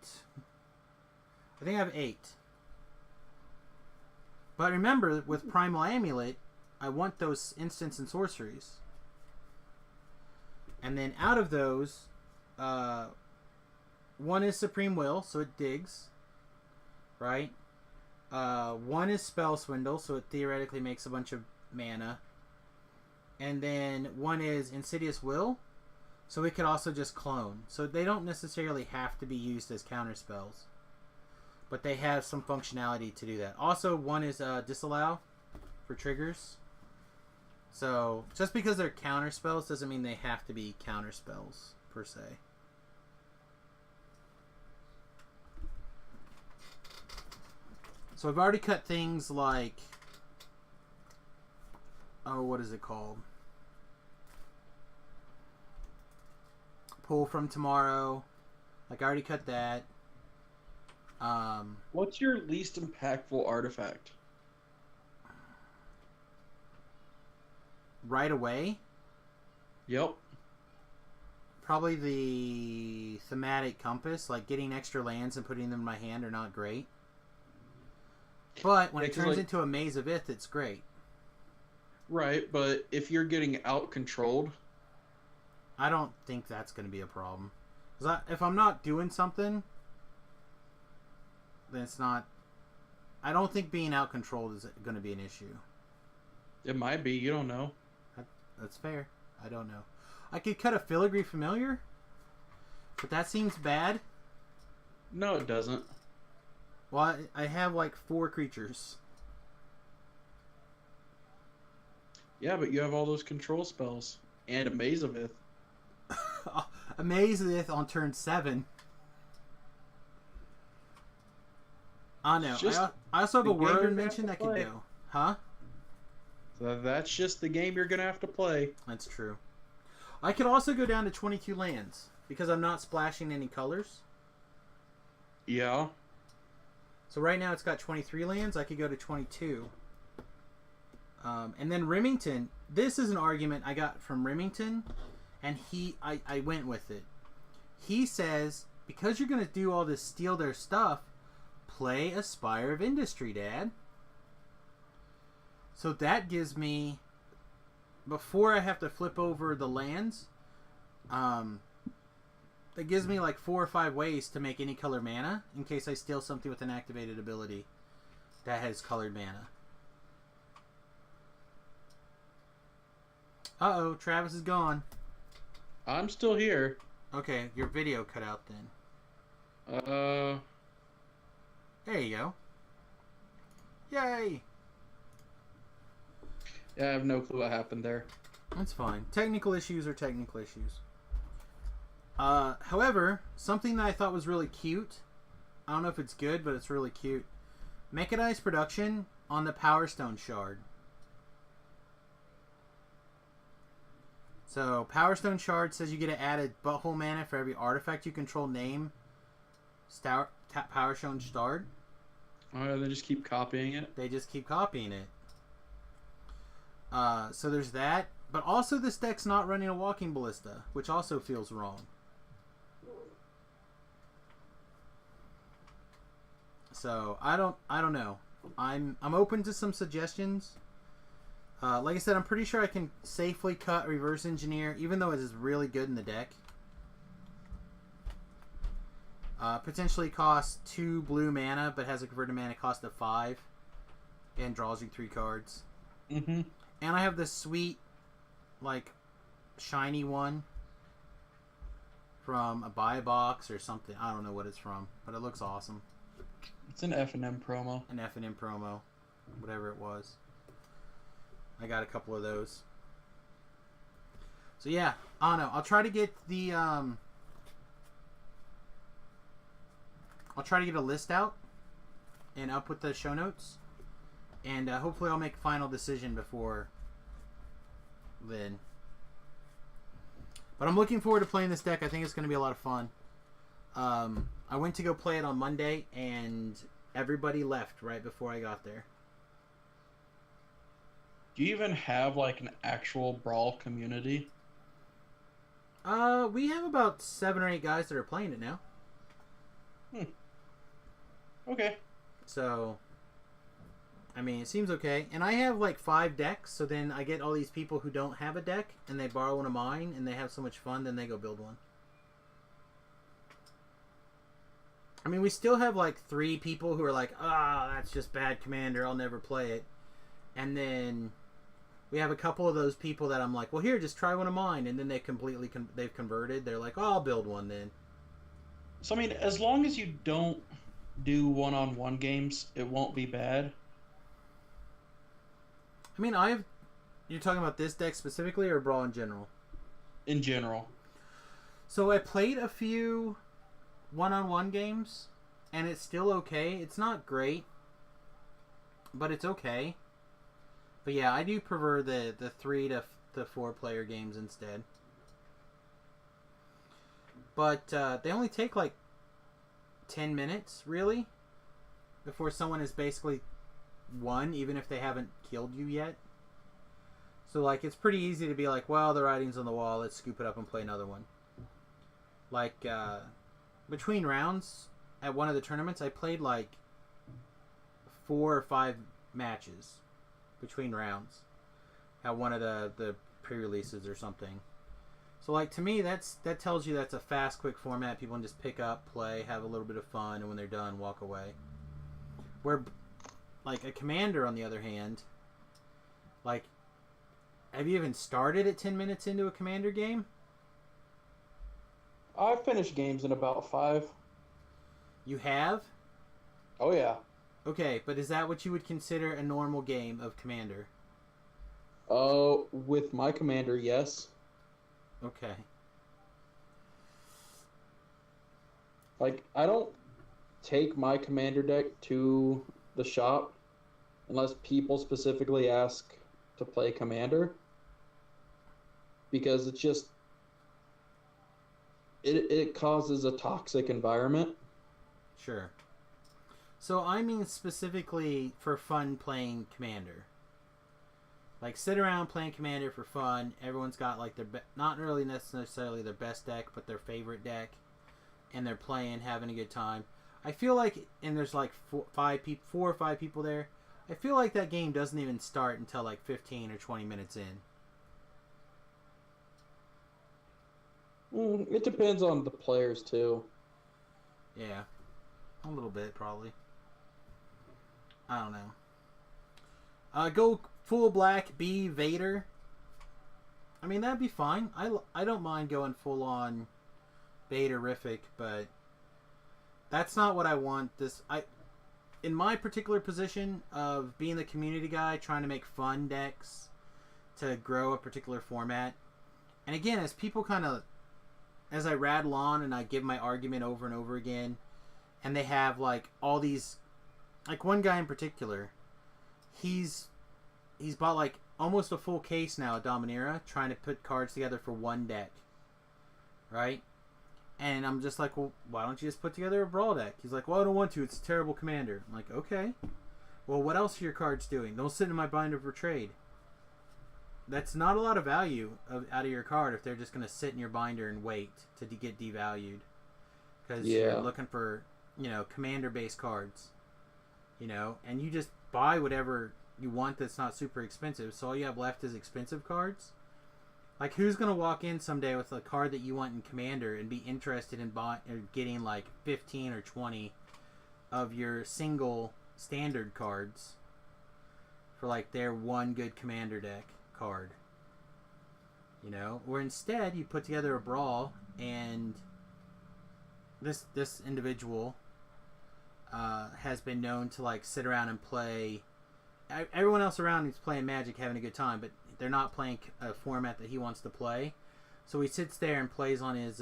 I think I have 8. But remember, with Primal Amulet, I want those instants and sorceries. And then out of those, 1 is Supreme Will, so it digs. Right? 1 is Spell Swindle, so it theoretically makes a bunch of mana. And then 1 is Insidious Will, so it could also just clone. So they don't necessarily have to be used as counterspells. But they have some functionality to do that. Also, 1 is Disallow for triggers. So, just because they're counterspells doesn't mean they have to be counterspells, per se. So I've already cut things like... Oh, what is it called? Pull from Tomorrow. Like, I already cut that. What's your least impactful artifact? Right away? Yep. Probably the Thematic Compass. Like, getting extra lands and putting them in my hand are not great. But when it turns into a Maze of Ith, it's great. Right, but if you're getting out-controlled... I don't think that's going to be a problem. Because if I'm not doing something, then it's not... I don't think being out-controlled is going to be an issue. It might be, you don't know. That's fair. I don't know. I could cut a Filigree Familiar, but that seems bad. No, it doesn't. Well, I have like 4 creatures. Yeah, but you have all those control spells. And a Maze of Ith. A Maze of Ith on turn 7. I know. I also have a Word Invention that can go. Huh? So that's just the game you're going to have to play. That's true. I could also go down to 22 lands because I'm not splashing any colors. Yeah. So right now it's got 23 lands. I could go to 22. And then Remington. This is an argument I got from Remington, and I went with it. He says, because you're going to do all this steal their stuff, play a Spire of Industry, Dad. So that gives me, before I have to flip over the lands, that gives me like 4 or 5 ways to make any color mana in case I steal something with an activated ability that has colored mana. Uh-oh, Travis is gone. I'm still here. Okay, your video cut out then. Uh, There you go. Yay! yeah, I have no clue what happened there. That's fine. Technical issues are technical issues. However, something that I thought was really cute, I don't know if it's good, but it's really cute. Mechanized production on the Power Stone Shard. So, Power Stone Shard says you get to add a butthole mana for every artifact you control name Power Stone Shard. Oh, they just keep copying it. They just keep copying it. So there's that. But also this deck's not running a Walking Ballista, which also feels wrong. So I don't know. I'm open to some suggestions. Like I said, I'm pretty sure I can safely cut Reverse Engineer, even though it is really good in the deck. Potentially costs 2 blue mana, but has a converted mana cost of 5. And draws you 3 cards. Mm-hmm. And I have this sweet, like, shiny one from a buy box or something. I don't know what it's from, but it looks awesome. It's an F&M promo. An F&M promo. Whatever it was. I got a couple of those. So yeah, I don't know. I'll try to get the I'll try to get a list out and up with the show notes, and hopefully I'll make a final decision before then. But I'm looking forward to playing this deck. I think it's going to be a lot of fun. I went to go play it on Monday, and everybody left right before I got there. Do you even have like an actual Brawl community? We have about 7 or 8 guys that are playing it now. Okay. So, I mean, it seems okay. And I have like 5 decks, so then I get all these people who don't have a deck, and they borrow one of mine, and they have so much fun, then they go build one. I mean, we still have like 3 people who are like, that's just bad commander, I'll never play it. And then we have a couple of those people that I'm like, well, here, just try one of mine. And then they completely, they've converted. They're like, I'll build one then. So, I mean, as long as you don't do one-on-one games, it won't be bad. I mean, you're talking about this deck specifically or Brawl in general? In general. So I played a few one-on-one games, and it's still okay. It's not great, but it's okay. But yeah, I do prefer the 3 to 4 player games instead. But they only take like 10 minutes, really, before someone is basically won, even if they haven't killed you yet. So like, it's pretty easy to be like, well, the writing's on the wall, let's scoop it up and play another one. Like, between rounds at one of the tournaments, I played like 4 or 5 matches between rounds at one of the pre-releases or something. So like, to me, that tells you that's a fast, quick format. People can just pick up, play, have a little bit of fun, and when they're done, walk away. Where like a commander, on the other hand, like, have you even started at 10 minutes into a commander game? I finished games in about 5. You have? Oh, yeah. Okay, but is that what you would consider a normal game of commander? With my commander, yes. Okay. Like, I don't take my commander deck to the shop unless people specifically ask to play commander, because it's just it causes a toxic environment. Sure. So I mean specifically for fun playing commander. Like, sit around playing commander for fun. Everyone's got like their not really necessarily their best deck, but their favorite deck, and they're playing, having a good time. I feel like, and there's like 4 or 5 people there. I feel like that game doesn't even start until like 15 or 20 minutes in. It depends on the players too. Yeah, a little bit probably. I don't know. Go full black, be Vader. I mean, that'd be fine. I don't mind going full on Vader-rific, but That's not what I want. In my particular position of being the community guy, trying to make fun decks to grow a particular format. And again, as I rattle on and I give my argument over and over again, and they have like all these, like one guy in particular, he's bought like almost a full case now of Dominaria, trying to put cards together for one deck, right? And I'm just like, well, why don't you just put together a Brawl deck? He's like, well, I don't want to. It's a terrible commander. I'm like, okay. Well, what else are your cards doing? They'll sit in my binder for trade. That's not a lot of value out of your card if they're just going to sit in your binder and wait to get devalued. Because you're looking for, commander-based cards. And you just buy whatever you want that's not super expensive. So all you have left is expensive cards. Like, who's going to walk in someday with a card that you want in Commander and be interested in getting, like, 15 or 20 of your single standard cards for, like, their one good Commander deck card? Or instead, you put together a Brawl, and this individual has been known to, like, sit around and play. Everyone else around is playing Magic, having a good time, but they're not playing a format that he wants to play. So he sits there and plays on his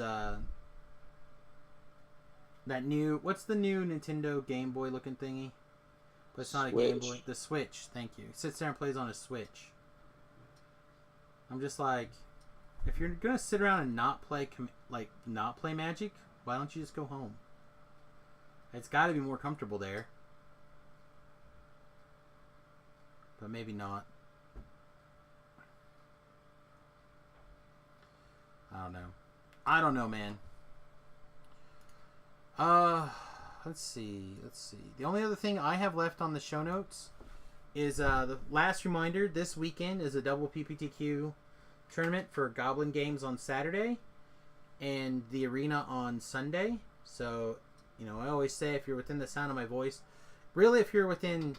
what's the new Nintendo Game Boy looking thingy? But it's not a Game Boy. The Switch. Thank you. He sits there and plays on a Switch. I'm just like, if you're gonna sit around and not play Magic, why don't you just go home? It's got to be more comfortable there. But maybe not. I don't know, man. Let's see. The only other thing I have left on the show notes is the last reminder. This weekend is a double PPTQ tournament for Goblin Games on Saturday and the Arena on Sunday. So, I always say if you're within the sound of my voice, really if you're within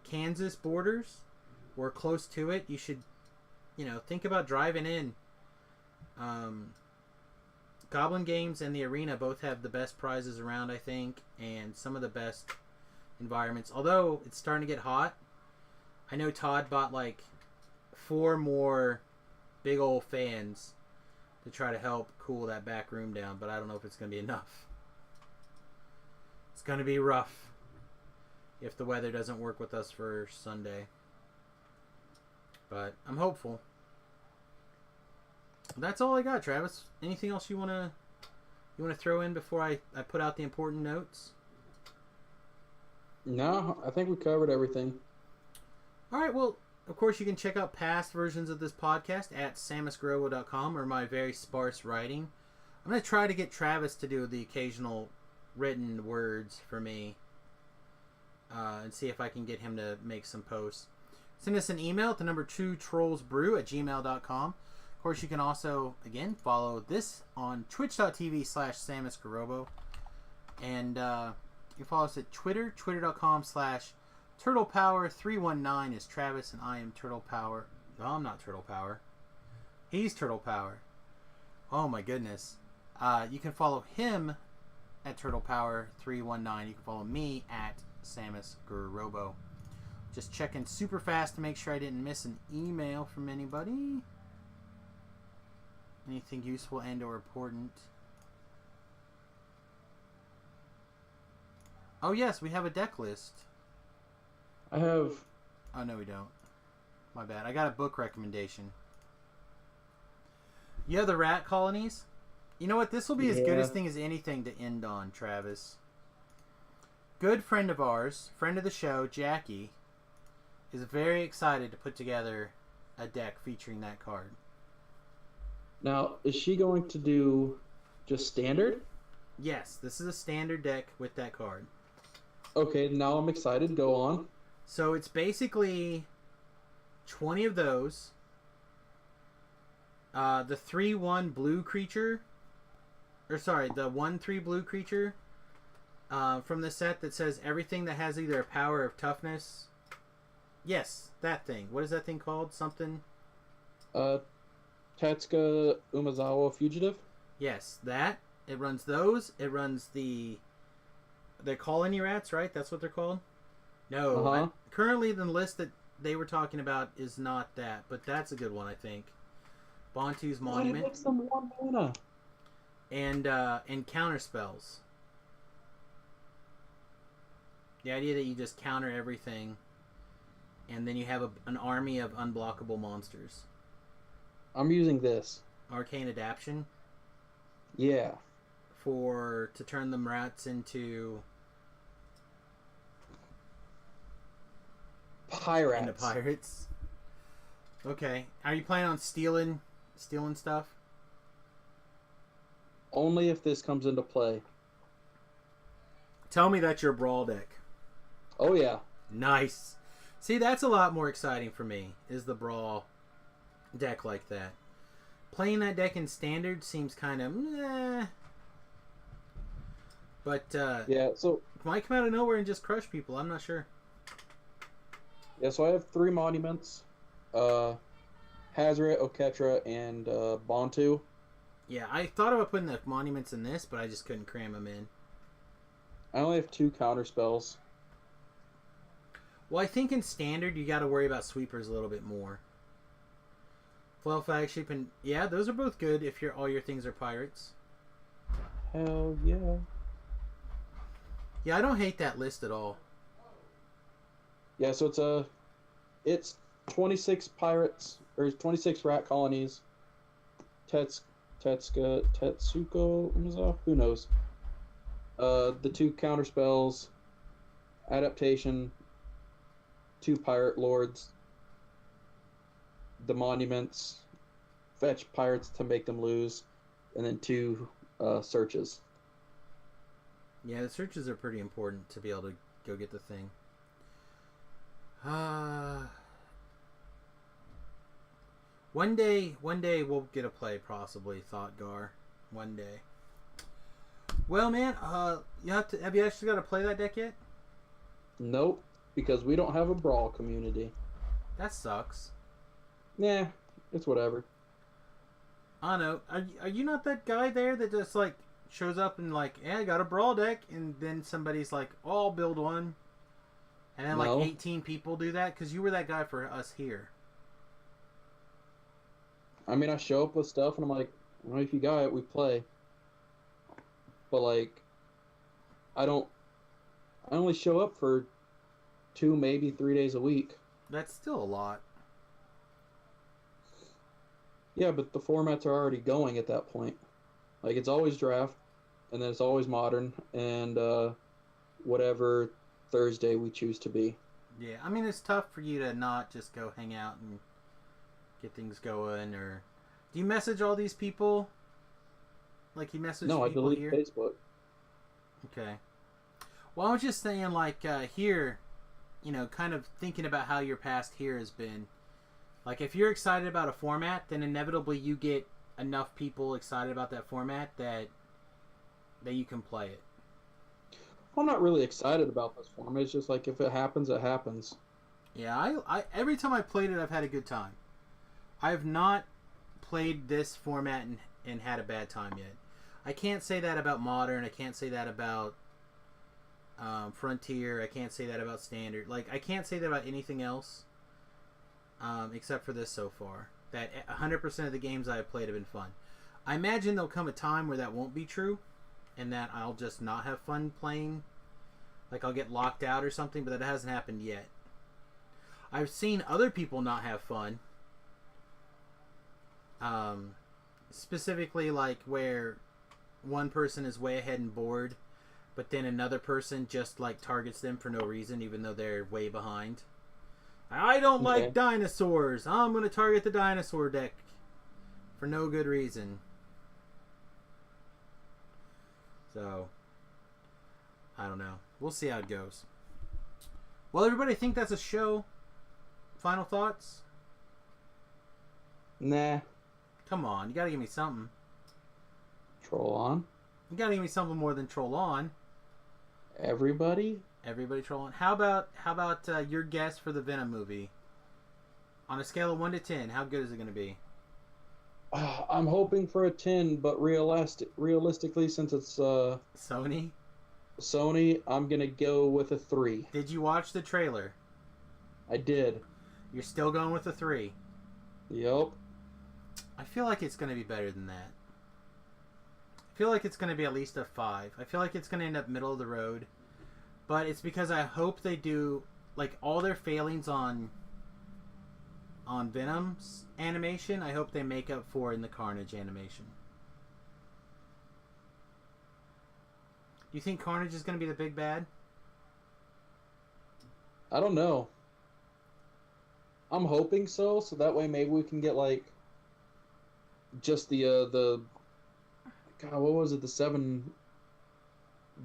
Kansas borders or close to it, you should, think about driving in. Goblin Games and the Arena both have the best prizes around, I think, and some of the best environments. Although it's starting to get hot, I know Todd bought like 4 more big old fans to try to help cool that back room down, but I don't know if it's going to be enough. It's going to be rough if the weather doesn't work with us for Sunday. But I'm hopeful. That's all I got, Travis. Anything else you wanna throw in before I put out the important notes? No, I think we covered everything. All right, well, of course you can check out past versions of this podcast at samusgarobo.com or my very sparse writing. I'm going to try to get Travis to do the occasional written words for me and see if I can get him to make some posts. Send us an email at the number 2trollsbrew@gmail.com. Of course, you can also, again, follow this on twitch.tv/SamusGarobo. And you follow us at Twitter, twitter.com/TurtlePower319 is Travis, and I am Turtle Power. No, I'm not Turtle Power. He's Turtle Power. Oh, my goodness. You can follow him at TurtlePower319. You can follow me at SamusGarobo. Just checking super fast to make sure I didn't miss an email from anybody. Anything useful and or important. Oh yes, we have a deck list. I have... Oh no, we don't. My bad. I got a book recommendation. Yeah, the rat colonies. You know what? This will be as good a thing as anything to end on, Travis. Good friend of ours, friend of the show, Jackie, is very excited to put together a deck featuring that card. Now, is she going to do just standard? Yes, this is a standard deck with that card. Okay, now I'm excited. Go on. So it's basically 20 of those. The 3/1 blue creature, or sorry, the 1/3 blue creature from the set that says everything that has either a power of toughness. Yes, that thing. What is that thing called? Something? Tatsuka Umezawa Fugitive? Yes, that. It runs those. It runs the They're colony rats, right? That's what they're called? No. Uh-huh. Currently, the list that they were talking about is not that, but that's a good one, I think. Bontu's Monument. Why makes them 1 mana? And counter spells. The idea that you just counter everything, and then you have an army of unblockable monsters. I'm using this. Arcane Adaption Yeah. to turn them rats into pirates. Okay. Are you planning on stealing stuff? Only if this comes into play. Tell me that's your brawl deck. Oh yeah. Nice. See, that's a lot more exciting for me, is the brawl deck like that. Playing that deck in standard seems kind of meh. But Yeah, so it might come out of nowhere and just crush people. I'm not sure. I have 3 monuments. Hazoret, Oketra, and Bontu. Yeah, I thought about putting the monuments in this, but I just couldn't cram them in. I only have 2 counter spells. Well, I think in standard you got to worry about sweepers a little bit more. Flail Flagship and yeah, those are both good if all your things are pirates. Hell yeah. Yeah, I don't hate that list at all. Yeah, so it's 26 pirates or 26 rat colonies. Tetsuko, who knows? The 2 counter spells, adaptation, 2 pirate lords, the monuments, fetch pirates to make them lose, and then 2 searches. Yeah, the searches are pretty important to be able to go get the thing. One day we'll get a play, possibly, thought Gar. One day. Well, man, have you actually got to play that deck yet? Nope, because we don't have a brawl community. That sucks. Nah, it's whatever. I don't know. Are you not that guy there that just like shows up and like, yeah, I got a brawl deck, and then somebody's like, oh, I'll build one, and then No. like 18 people do that? Because you were that guy for us here. I mean, I show up with stuff and I'm like, well, if you got it, we play. But like, I only show up for 2, maybe 3 days a week. That's still a lot. Yeah, but the formats are already going at that point. Like, it's always draft, and then it's always modern, and whatever Thursday we choose to be. Yeah, I mean, it's tough for you to not just go hang out and get things going, or do you message all these people? Like you message No, I people delete here? Facebook. Okay. Well, I was just saying, like, here, kind of thinking about how your past here has been. Like, if you're excited about a format, then inevitably you get enough people excited about that format that you can play it. I'm not really excited about this format. It's just like, if it happens, it happens. Yeah, I every time I played it, I've had a good time. I have not played this format and had a bad time yet. I can't say that about Modern. I can't say that about Frontier. I can't say that about Standard. Like, I can't say that about anything else except for this so far. That 100% of the games I have played have been fun. I imagine there'll come a time where that won't be true, and that I'll just not have fun playing. Like, I'll get locked out or something, but that hasn't happened yet. I've seen other people not have fun. Specifically, like, where one person is way ahead and bored, but then another person just, like, targets them for no reason, even though they're way behind. I don't like dinosaurs. I'm going to target the dinosaur deck for no good reason. So, I don't know. We'll see how it goes. Well, everybody, I think that's a show. Final thoughts? Nah. Come on, you gotta give me something. Troll on. You gotta give me something more than troll on. Everybody? Everybody troll on. How about your guess for the Venom movie? On a scale of 1 to 10, how good is it gonna be? I'm hoping for a 10, but realistically, since it's Sony? Sony, I'm gonna go with a 3. Did you watch the trailer? I did. You're still going with a 3. Yep. I feel like it's going to be better than that. I feel like it's going to be at least a 5. I feel like it's going to end up middle of the road. But it's because I hope they do, like, all their failings on Venom's animation, I hope they make up for in the Carnage animation. Do you think Carnage is going to be the big bad? I don't know. I'm hoping so that way maybe we can get like just the God, what was it? The 7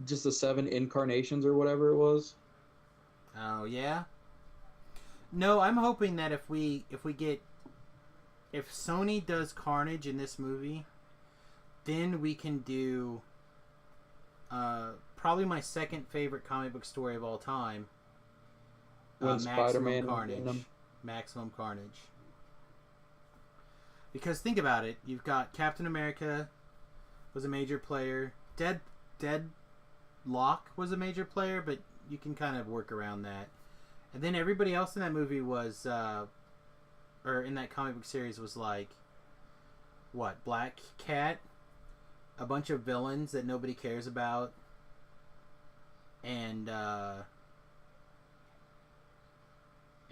incarnations or whatever it was. Oh yeah. No, I'm hoping that if Sony does Carnage in this movie, then we can do probably my second favorite comic book story of all time. When Spider-Man Carnage. Maximum Carnage. Because think about it, you've got Captain America was a major player. Deadlock was a major player, but you can kind of work around that. And then everybody else in that movie was, or in that comic book series was like, what, Black Cat, a bunch of villains that nobody cares about, and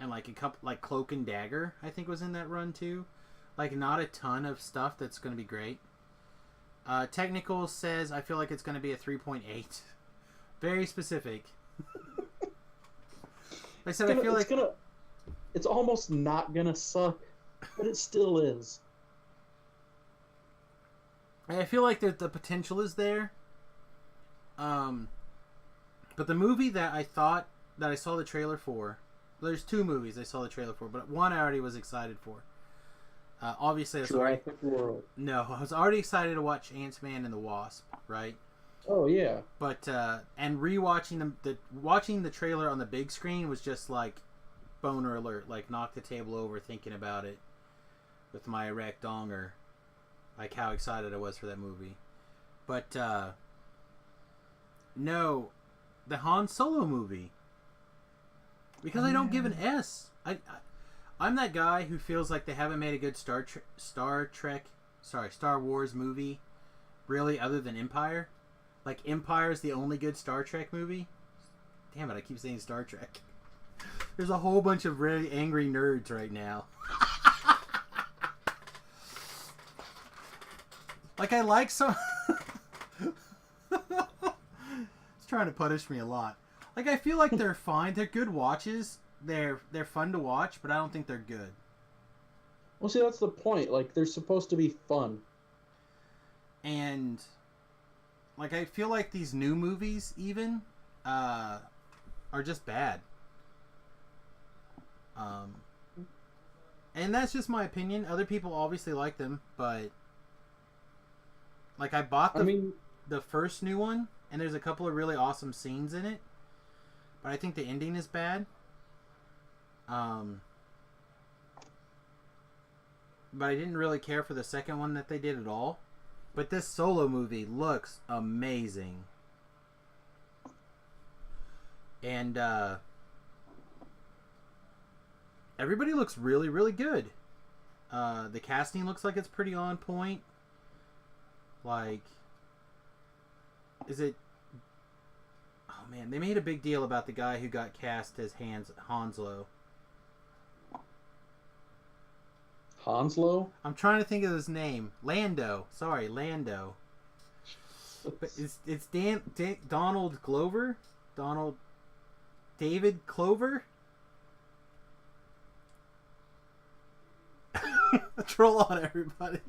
like a couple, like Cloak and Dagger, I think was in that run too. Like not a ton of stuff that's going to be great. Technical says I feel like it's going to be a 3.8. Very specific. I said I feel like it's almost not gonna suck, but it still is. I feel like the potential is there. But the movie that I thought that I saw the trailer for, there's 2 movies I saw the trailer for, but one I already was excited for. Obviously, I was already excited to watch Ant-Man and the Wasp, right? Oh yeah. But and rewatching watching the trailer on the big screen was just like boner alert, like knock the table over thinking about it with my erect donger, like how excited I was for that movie. But no, the Han Solo movie, because I don't give an S. I'm that guy who feels like they haven't made a good Star Wars movie, really, other than Empire. Like, Empire is the only good Star Trek movie. Damn it, I keep saying Star Trek. There's a whole bunch of really angry nerds right now. Like, I like some... It's trying to punish me a lot. Like, I feel like they're fine. They're good watches. They're fun to watch, but I don't think they're good. Well, see, that's the point. Like, they're supposed to be fun. And... like, I feel like these new movies, even, are just bad. And that's just my opinion. Other people obviously like them, but... like, I bought the first new one, and there's a couple of really awesome scenes in it. But I think the ending is bad. But I didn't really care for the second one that they did at all. But this Solo movie looks amazing. And everybody looks really, really good. The casting looks like it's pretty on point. Like, is it... oh man, they made a big deal about the guy who got cast as Hanslo. Hanslo? I'm trying to think of his name. Lando. Sorry, Lando. But it's Donald Glover? David Clover? Troll on everybody.